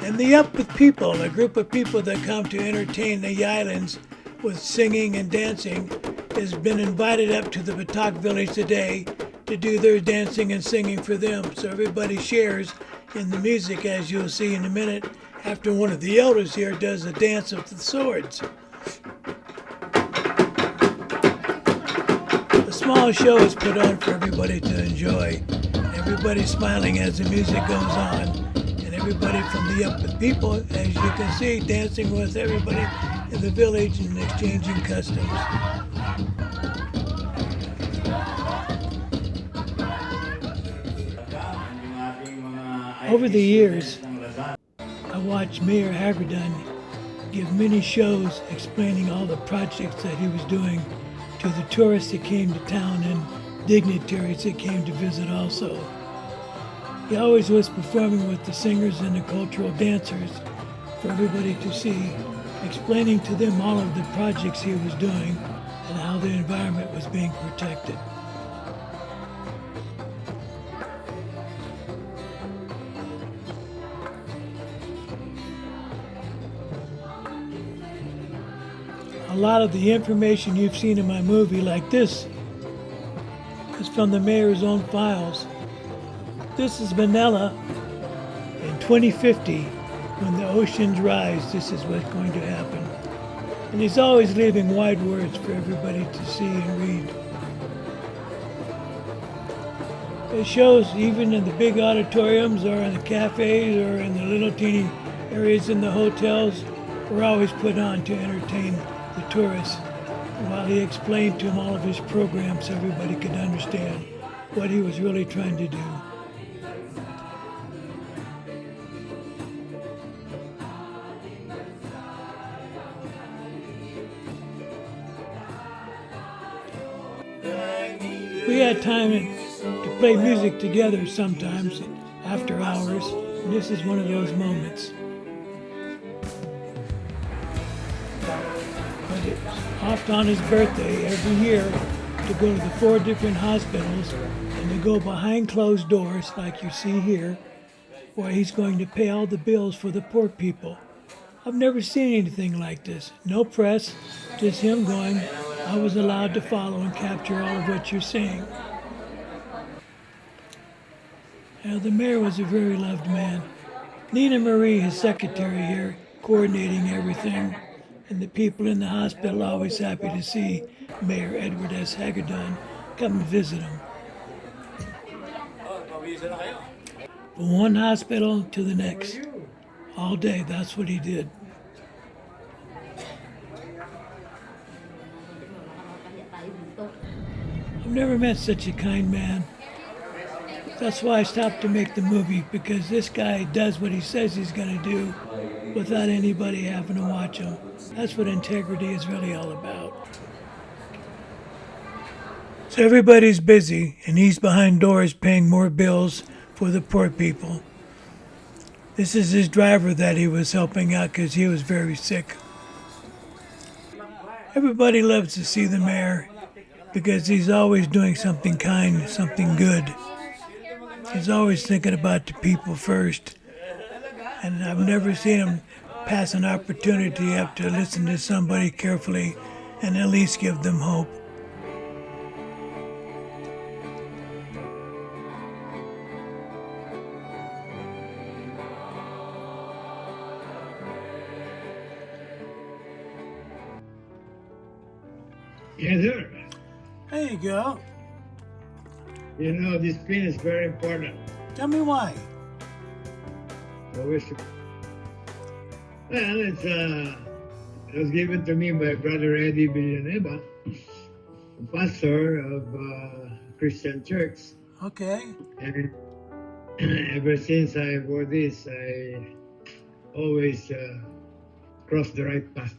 And the Up With People, a group of people that come to entertain the islands with singing and dancing, has been invited up to the Batak village today to do their dancing and singing for them. So everybody shares in the music, as you'll see in a minute, after one of the elders here does a dance of the swords. A small show is put on for everybody to enjoy. Everybody's smiling as the music goes on. And everybody from the Up With People, as you can see, dancing with everybody in the village and exchanging customs. Over the years, I watched Mayor Hagedorn give many shows explaining all the projects that he was doing to the tourists that came to town and dignitaries that came to visit also. He always was performing with the singers and the cultural dancers for everybody to see, explaining to them all of the projects he was doing and how the environment was being protected. A lot of the information you've seen in my movie, like this, is from the mayor's own files. This is Manila in 2050. When the oceans rise, this is what's going to happen. And he's always leaving wide words for everybody to see and read. It shows even in the big auditoriums or in the cafes or in the little teeny areas in the hotels, were always put on to entertain the tourists, while he explained to them all of his programs so everybody could understand what he was really trying to do. We had time to play music together sometimes after hours, and this is one of those moments. But it's oft on his birthday every year to go to the 4 different hospitals and to go behind closed doors like you see here or he's going to pay all the bills for the poor people. I've never seen anything like this. No press, just him going, I was allowed to follow and capture all of what you're saying. The mayor was a very loved man. Nina Marie, his secretary here, coordinating everything, and the people in the hospital always happy to see Mayor Edward S. Hagedorn come and visit him. From one hospital to the next. All day, that's what he did. I've never met such a kind man. That's why I stopped to make the movie, because this guy does what he says he's going to do without anybody having to watch him. That's what integrity is really all about. So everybody's busy, and he's behind doors paying more bills for the poor people. This is his driver that he was helping out because he was very sick. Everybody loves to see the mayor because he's always doing something kind, something good. He's always thinking about the people first. And I've never seen him pass an opportunity up to listen to somebody carefully and at least give them hope. Yes, sir. There you go. You know, this pin is very important. Tell me why. Well, it was given to me by Brother Eddie Villanueva, a pastor of Christian Church. Okay. And ever since I wore this, I always cross the right path.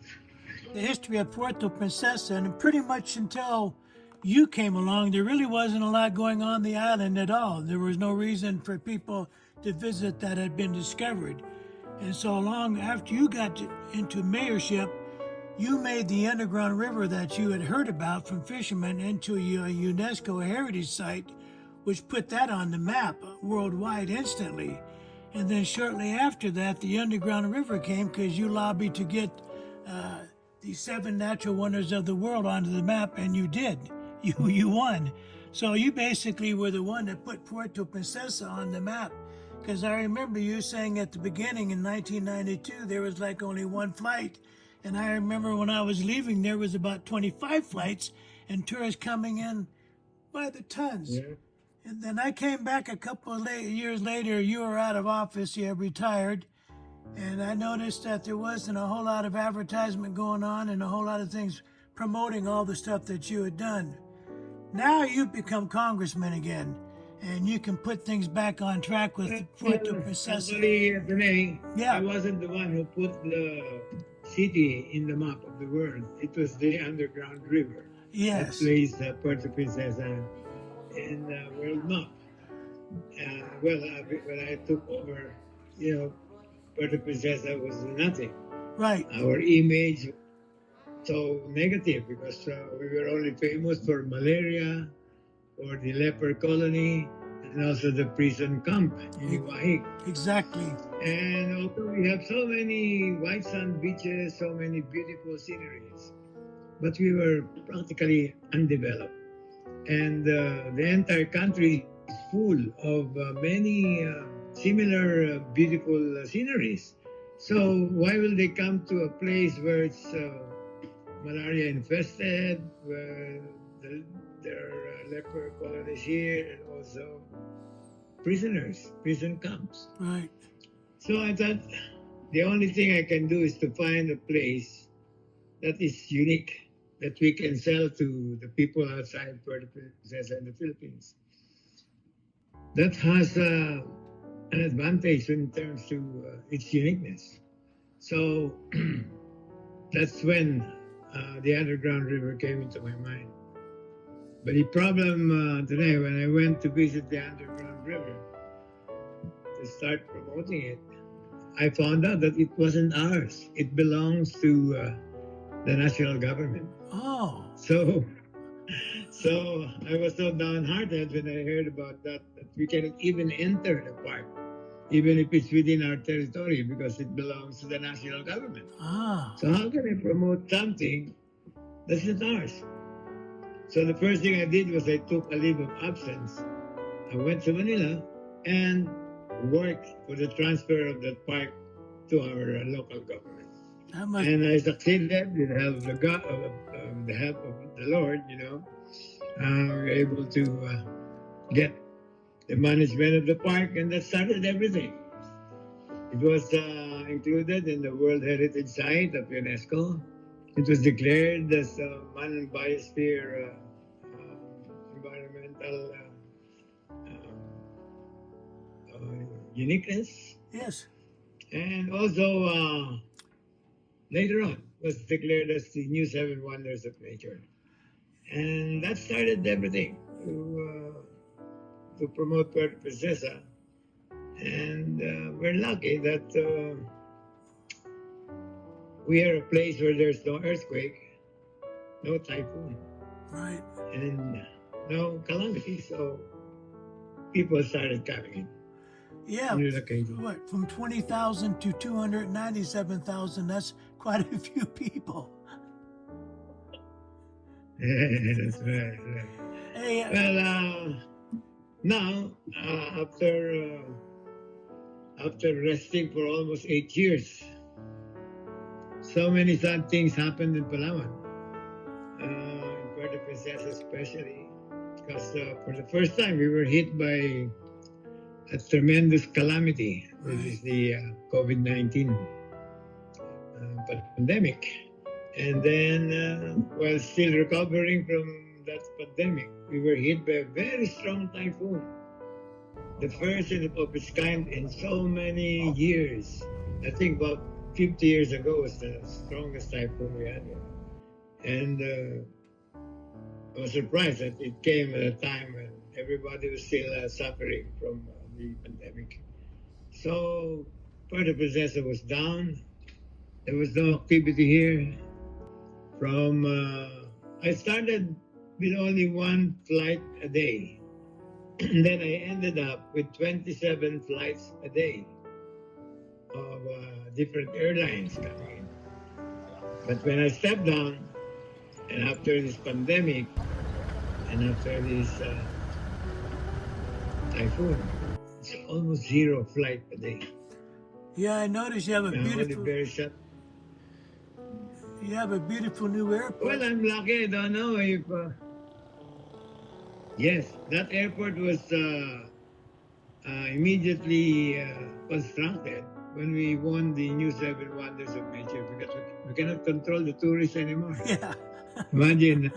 The history of Puerto Princesa, and pretty much until you came along, there really wasn't a lot going on the island at all. There was no reason for people to visit that had been discovered. And so long after you got into mayorship, you made the underground river that you had heard about from fishermen into a UNESCO heritage site, which put that on the map worldwide instantly. And then shortly after that, the underground river came because you lobbied to get the 7 natural wonders of the world onto the map, and you did. You won. So you basically were the one that put Puerto Princesa on the map. Because I remember you saying at the beginning in 1992, there was like only one flight. And I remember when I was leaving, there was about 25 flights and tourists coming in by the tons. Yeah. And then I came back a couple of years later. You were out of office, you had retired. And I noticed that there wasn't a whole lot of advertisement going on and a whole lot of things promoting all the stuff that you had done. Now you've become congressman again, and you can put things back on track with Puerto Princesa. Actually, Yeah. I wasn't the one who put the city in the map of the world. It was the underground river. Yes. That placed Puerto Princesa in the world map. When I took over, Puerto Princesa was nothing. Right. Our image so negative because we were only famous for malaria, or the leper colony, and also the prison camp in Iwahig. Exactly. And also we have so many white sand beaches, so many beautiful sceneries, but we were practically undeveloped. And the entire country is full of many similar beautiful sceneries. So why will they come to a place where it's malaria infested, where there are leper colonies here, and also prison camps? Right. So I thought the only thing I can do is to find a place that is unique, that we can sell to the people outside Puerto Princesa and the Philippines. That has an advantage in terms to its uniqueness. So that's when the underground river came into my mind. But the problem today, when I went to visit the underground river to start promoting it, I found out that it wasn't ours. It belongs to the national government. Oh. So I was so downhearted when I heard about that we cannot even enter the park even if it's within our territory, because it belongs to the national government. Ah. So how can I promote something that's not ours? So the first thing I did was I took a leave of absence. I went to Manila and worked for the transfer of that park to our local government. And I succeeded with the help of the help of the Lord. We were able to get the management of the park, and that started everything. It was included in the World Heritage Site of UNESCO. It was declared as a Man Biosphere environmental uniqueness. Yes. And also, later on, was declared as the new Seven Wonders of Nature. And that started everything to promote Puerto Princesa. And we're lucky that we are a place where there's no earthquake, no typhoon, right, and no calamity. So people started coming in. Yeah. What, from 20,000 to 297,000? That's quite a few people. That's right. Hey, well, now after resting for almost 8 years, so many sad things happened in Palawan, in Puerto Princesa especially, because for the first time we were hit by a tremendous calamity, which is the COVID-19 pandemic. And then, while still recovering from that pandemic, we were hit by a very strong typhoon. The first of its kind in so many years. I think about 50 years ago was the strongest typhoon we had. And I was surprised that it came at a time when everybody was still suffering from the pandemic. So Puerto Princesa was down. There was no activity here. I started with only one flight a day. And then I ended up with 27 flights a day of different airlines coming in. But when I stepped down, and after this pandemic, and after this typhoon, it's almost zero flight a day. Yeah, I noticed you have a Now, beautiful. very shut. You have a beautiful new airport. Well, I'm lucky. I don't know if. Yes, that airport was immediately constructed when we won the new Seven Wonders of Nature, because we cannot control the tourists anymore. Yeah. Imagine.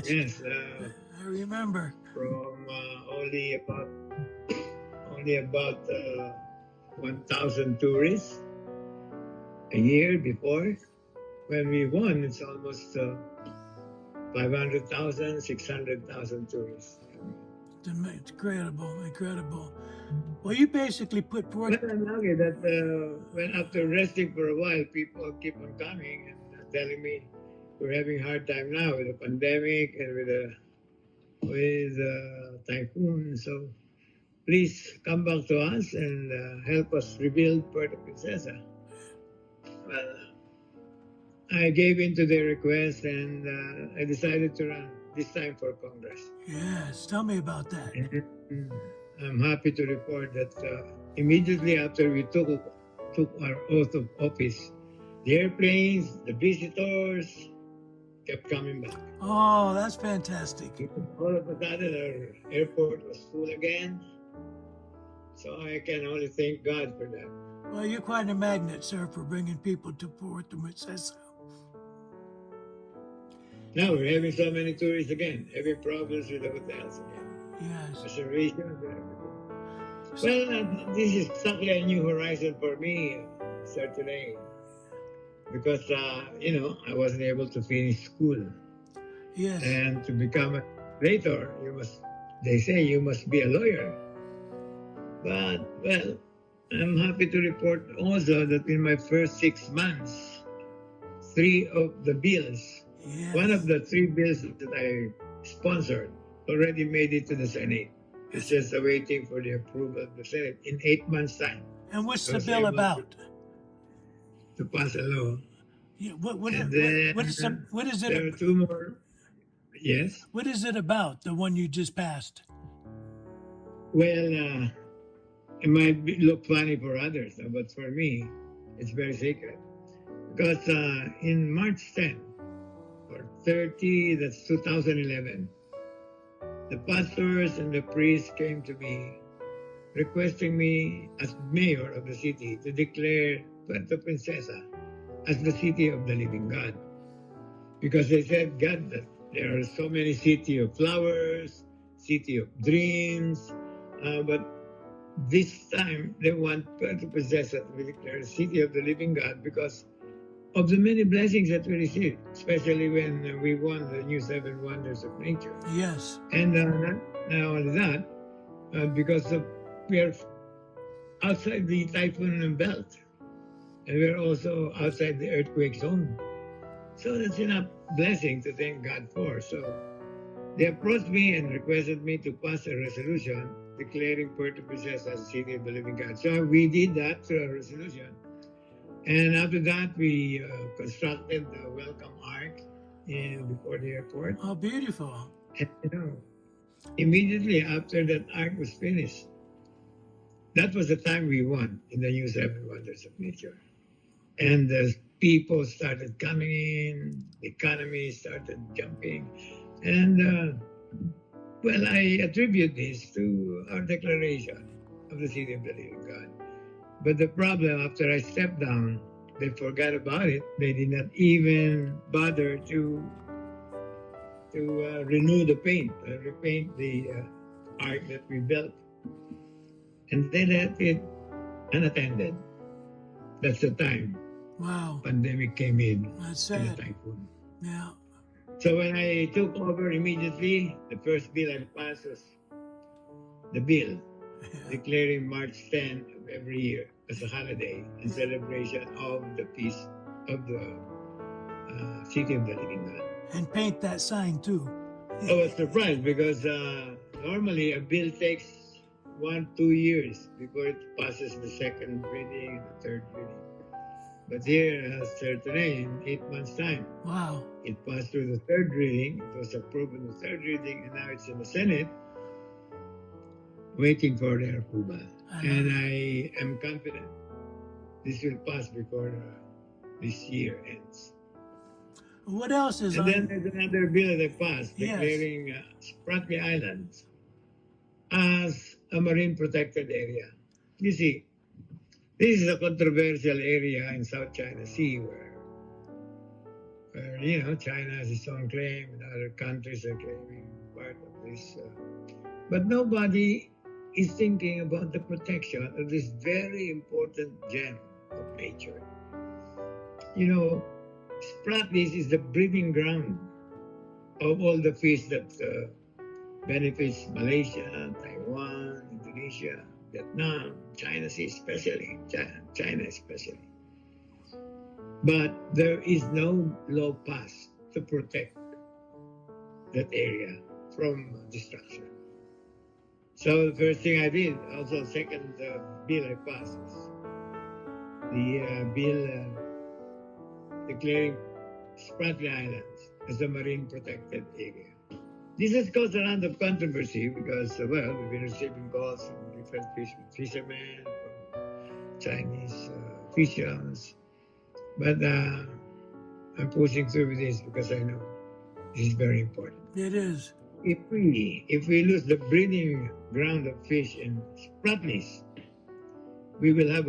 Yes. I remember. From only about 1,000 tourists a year before. When we won, it's almost 500,000, 600,000 tourists. It's incredible. Well, you basically put forth. But I'm lucky that when after resting for a while, people keep on coming and telling me we're having a hard time now with the pandemic and with typhoon. So please come back to us and help us rebuild Puerto Princesa. Well, I gave in to their request and I decided to run this time for Congress. Yes, tell me about that. And I'm happy to report that immediately after we took our oath of office, the airplanes, the visitors kept coming back. Oh, that's fantastic. All of a sudden, our airport was full again. So I can only thank God for that. Well, you're quite a magnet, sir, for bringing people to Puerto Princesa. Now we're having so many tourists again, having problems with the hotels again. Yes. Reservations and everything. Well, this is exactly a new horizon for me, sir, today. Because, I wasn't able to finish school. Yes. And to become a later, they say you must be a lawyer. But, well, I'm happy to report also that in my first 6 months, 3 of the bills, one of the 3 bills that I sponsored already made it to the Senate. It's just awaiting for the approval of the Senate in 8 months' time. And what's the Because bill they want about? to pass a law. Yeah, And then what is there are it? two more. Yes. What is it about? The one you just passed? Well, it might look funny for others, but for me, it's very sacred. Because in March 10 or 30, that's 2011, the pastors and the priests came to me requesting me as mayor of the city to declare Puerto Princesa as the city of the living God. Because they said, God, that there are so many city of flowers, city of dreams, but this time they want Puerto Princesa to be declared city of the living God because of the many blessings that we received, especially when we won the new 7 Wonders of Nature. Yes. And not only that, because we are outside the typhoon belt, and we are also outside the earthquake zone. So that's enough blessing to thank God for. So they approached me and requested me to pass a resolution declaring Puerto Princesa as a city of the living God. So we did that through a resolution. And after that, we constructed the welcome ark before the airport. Oh, beautiful. And, immediately after that ark was finished, that was the time we won in the new 7 Wonders of Nature. And the people started coming in, the economy started jumping. And, well, I attribute this to our declaration of the city of the living God. But the problem, after I stepped down, they forgot about it. They did not even bother to renew the paint, repaint the ark that we built. And they left it unattended. That's the time. Wow. Pandemic came in. That's and sad. the typhoon. Yeah. So when I took over immediately, the first bill I passed was the bill declaring March 10 of every year as a holiday in celebration of the peace of the city of the living God. And paint that sign too. I was surprised because normally a bill takes 1-2 years before it passes the second reading and the third reading. But here, today, in 8 months' time, Wow. it passed through the third reading. It was approved in the third reading, and now it's in the Senate, waiting for their approval. And I am confident this will pass before this year ends. What else is And on? then there's another bill that passed Yes. declaring Spratly Island as a marine protected area. You see, this is a controversial area in South China Sea where China has its own claim and other countries are claiming part of this. But nobody is thinking about the protection of this very important gem of nature. Spratleys is the breeding ground of all the fish that benefits Malaysia, Taiwan, Indonesia, Vietnam, China Sea especially, China especially. But there is no law passed to protect that area from destruction. So the first thing I did, also second bill I passed was the bill declaring Spratly Islands as a marine protected area. This has caused a lot of controversy because, we've been receiving calls from different fishermen, from Chinese officials. But I'm pushing through with this because I know this is very important. It is. If we lose the breeding ground of fish in Spratleys, we will have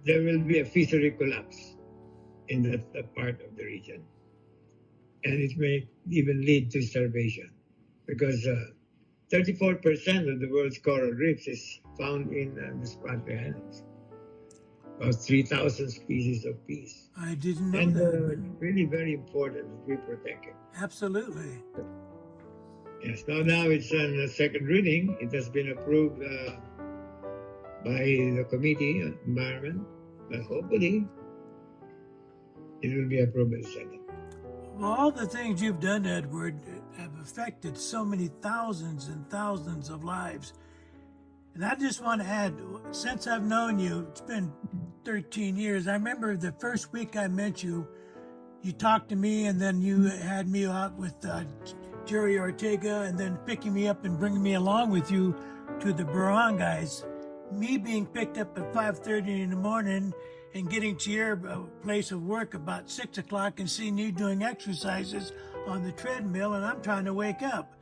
there will be a fishery collapse in that part of the region. And it may even lead to starvation because 34% of the world's coral reefs is found in the Spratly Islands. About 3,000 species of fish. I didn't know And that. it's really very important that we protect it. Absolutely. Yes, now it's on the second reading. It has been approved by the Committee on Environment, but hopefully it will be approved by the Senate. Well, all the things you've done, Edward, have affected so many thousands and thousands of lives. And I just want to add, since I've known you, it's been 13 years. I remember the first week I met you, you talked to me, and then you had me out with Jerry Ortega, and then picking me up and bringing me along with you to the barangays. Me being picked up at 5:30 in the morning and getting to your place of work about 6 o'clock and seeing you doing exercises on the treadmill, and I'm trying to wake up.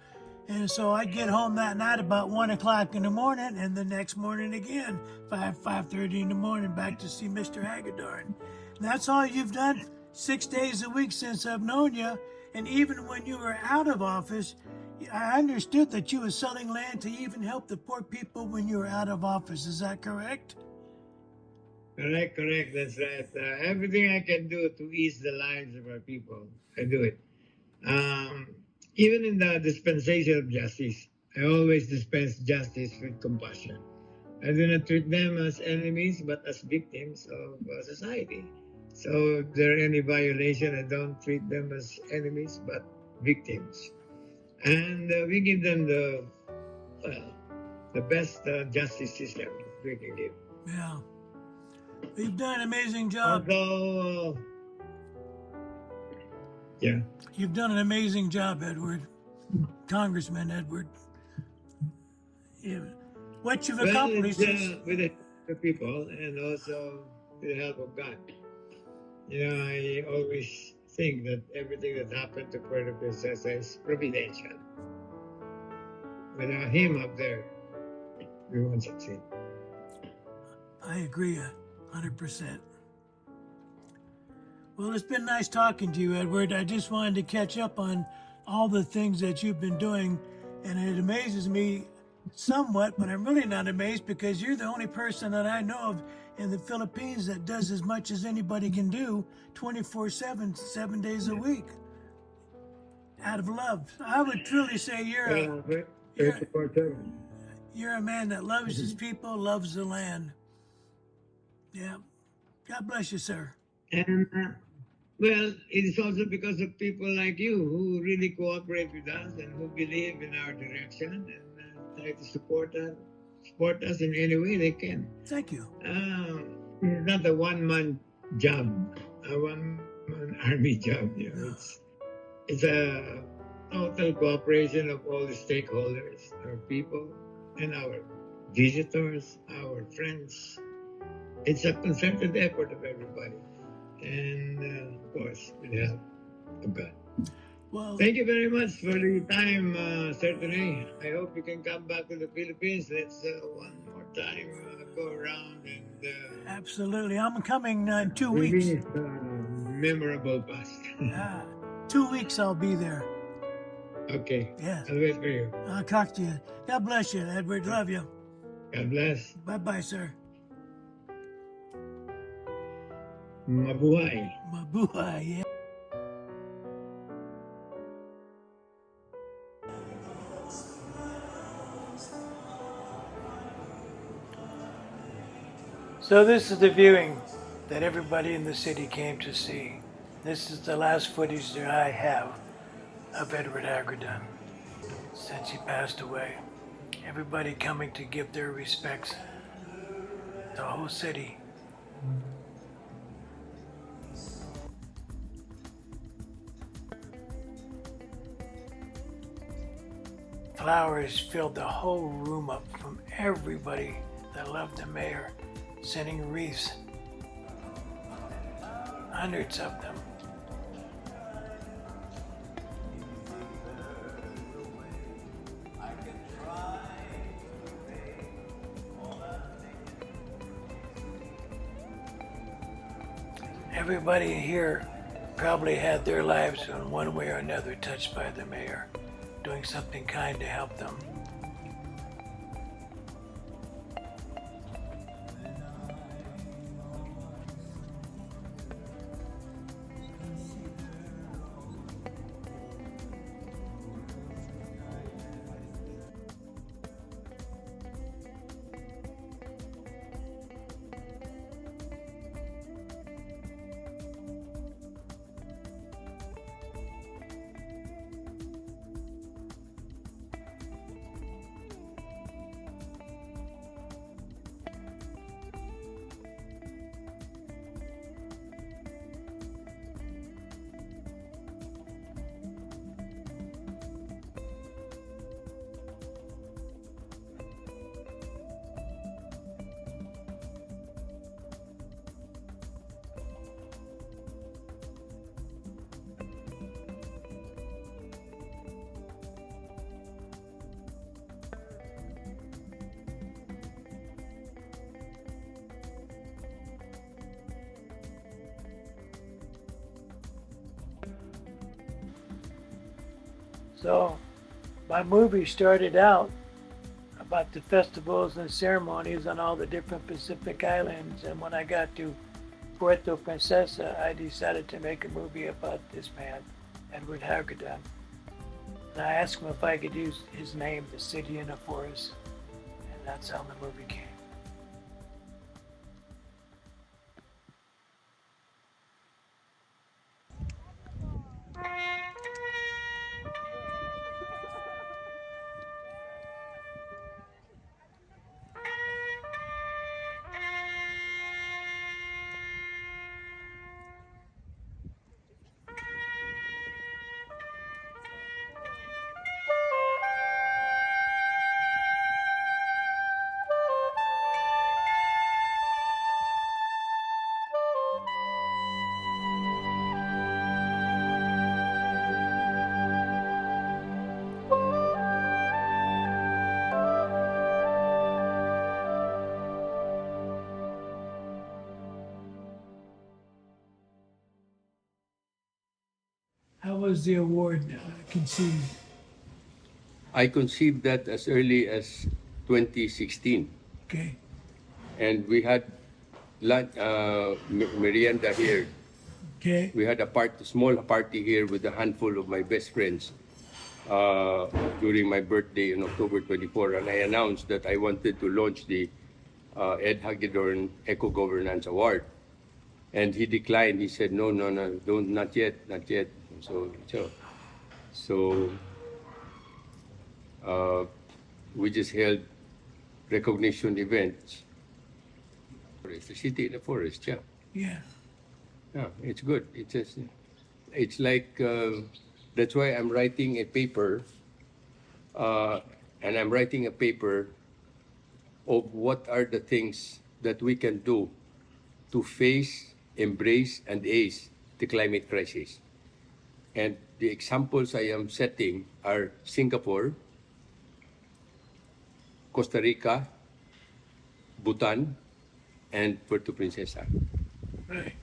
And so I get home that night about 1 o'clock in the morning, and the next morning again, 5:30 in the morning, back to see Mr. Hagedorn. And that's all you've done 6 days a week since I've known you. And even when you were out of office, I understood that you were selling land to even help the poor people when you were out of office. Is that correct? Correct, that's right. Everything I can do to ease the lives of our people, I do it. Even in the dispensation of justice, I always dispense justice with compassion. I do not treat them as enemies, but as victims of society. So if there are any violation, I don't treat them as enemies, but victims. And we give them the best justice system we can give. Yeah. You've done an amazing job. Although, yeah. You've done an amazing job, Edward. Congressman Edward. What you've accomplished is... with the help of the people and also with the help of God. You know, I always think that everything that happened to Puerto Princesa is providential. Without him up there, we won't succeed. I agree 100%. Well, it's been nice talking to you, Edward. I just wanted to catch up on all the things that you've been doing, and it amazes me somewhat, but I'm really not amazed because you're the only person that I know of in the Philippines that does as much as anybody can do 24/7, 7 days a week, out of love. I would truly say you're a man that loves his people, loves the land. Yeah. God bless you, sir. And, well, it is also because of people like you who really cooperate with us and who believe in our direction and try to support us in any way they can. Thank you. It's not a one-man job, a one-man army job. You know, it's a total cooperation of all the stakeholders, our people, and our visitors, our friends. It's a concerted effort of everybody. And of course, with the help of God. Well, thank you very much for the time, certainly. I hope you can come back to the Philippines. Let's one more time go around and... absolutely. I'm coming in 2 weeks. Memorable past. 2 weeks I'll be there. Okay. Yeah. I'll wait for you. I'll talk to you. God bless you, Edward. Love you. God bless. Bye-bye, sir. Mabuhay. Mabuhay, yeah. So this is the viewing that everybody in the city came to see. This is the last footage that I have of Edward Hagedorn since he passed away. Everybody coming to give their respects. The whole city. Flowers filled the whole room up from everybody that loved the mayor, sending wreaths. Hundreds of them. Everybody here probably had their lives in one way or another touched by the mayor, doing something kind to help them. So my movie started out about the festivals and ceremonies on all the different Pacific islands. And when I got to Puerto Princesa, I decided to make a movie about this man, Edward Hagedorn. And I asked him if I could use his name, The City in the Forest. And that's how the movie came. How was the award conceived? I conceived that as early as 2016. Okay. And we had merienda here. Okay. We had a small party here with a handful of my best friends during my birthday on October 24. And I announced that I wanted to launch the Ed Hagedorn Eco Governance Award. And he declined. He said, no, don't, not yet. So we just held recognition events. The City in the Forest, yeah. Yeah. Yeah, it's good. It's like, that's why I'm writing a paper, and I'm writing a paper of what are the things that we can do to face, embrace, and ace the climate crisis. And the examples I am setting are Singapore, Costa Rica, Bhutan, and Puerto Princesa. Right.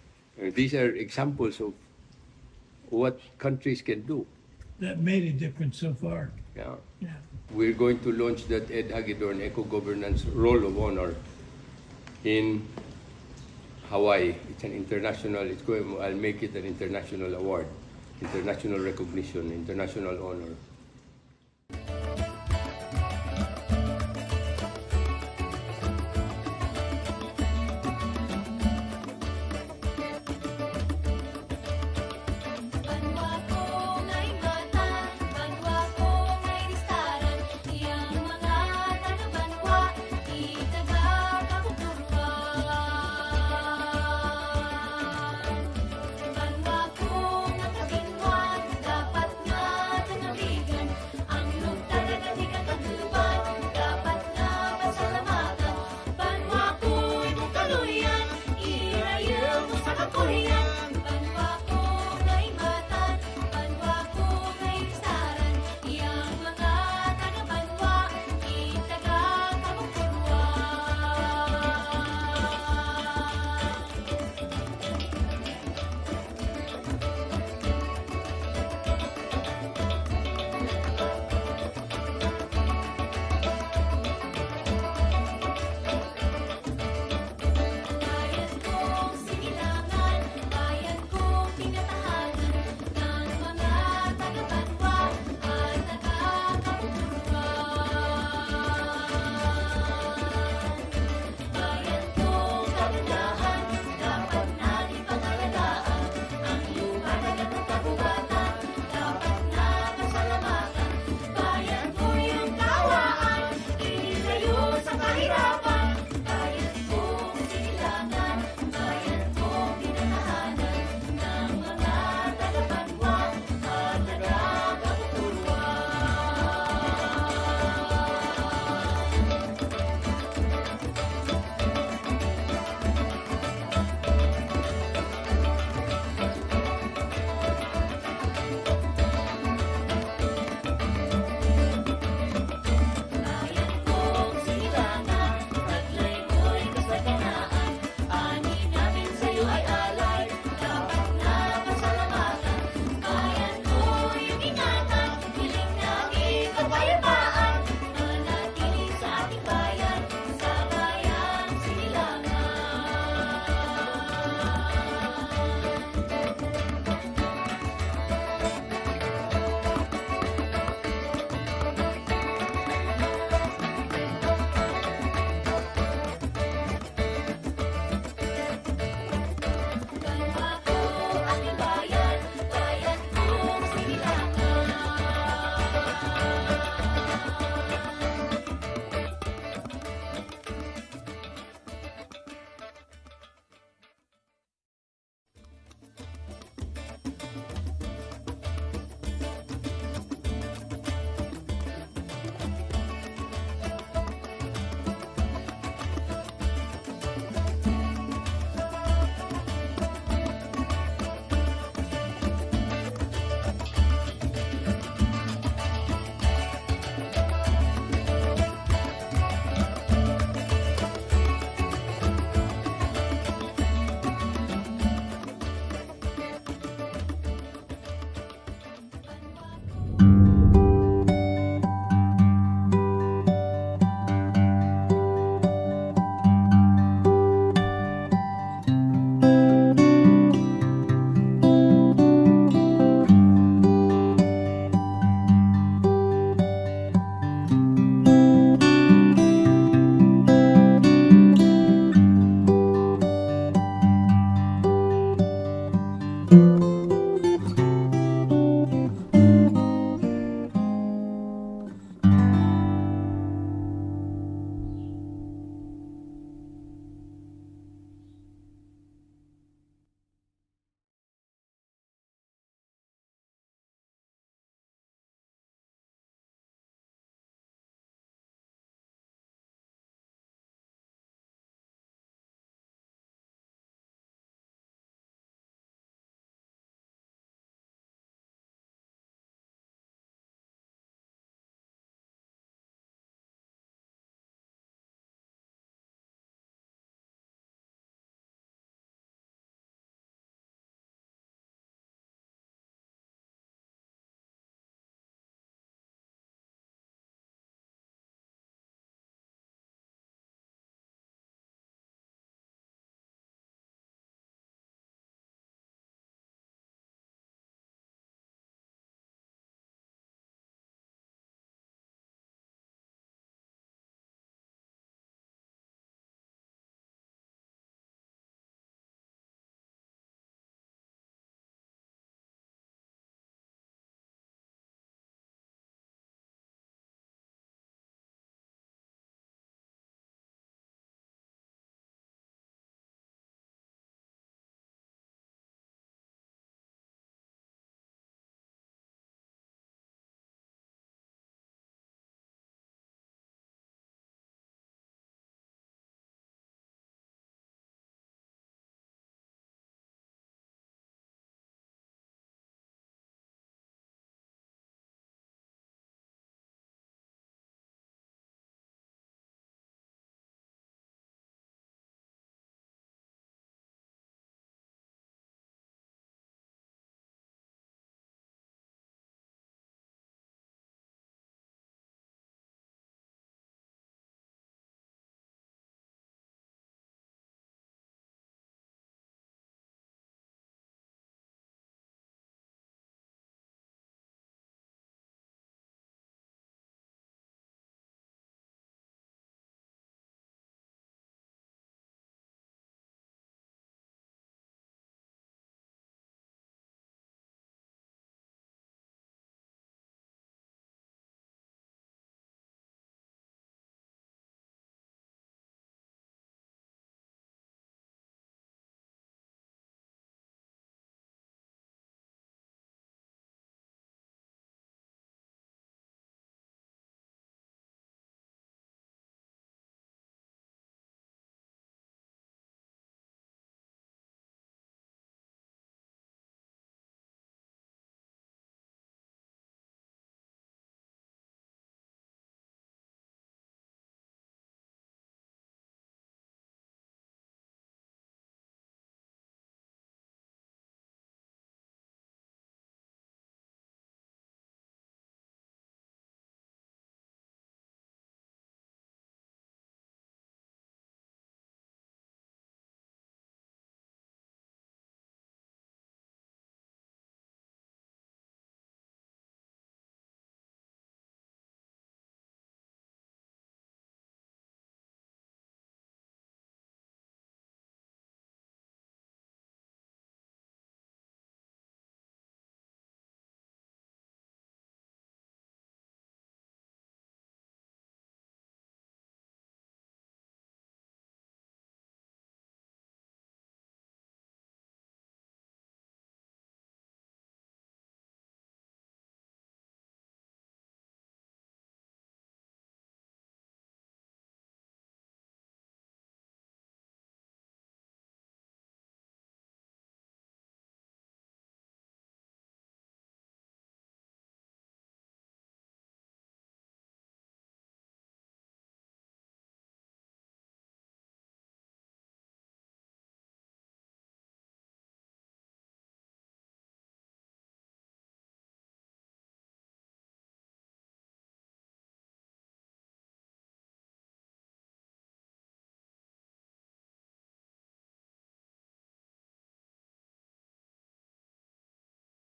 These are examples of what countries can do. That made a difference so far. Yeah. Yeah. We're going to launch that Ed Hagedorn Eco Governance Roll of Honor in Hawaii. It's an international, I'll make it an international award, international recognition, international honor. Dapat nga tanawin you.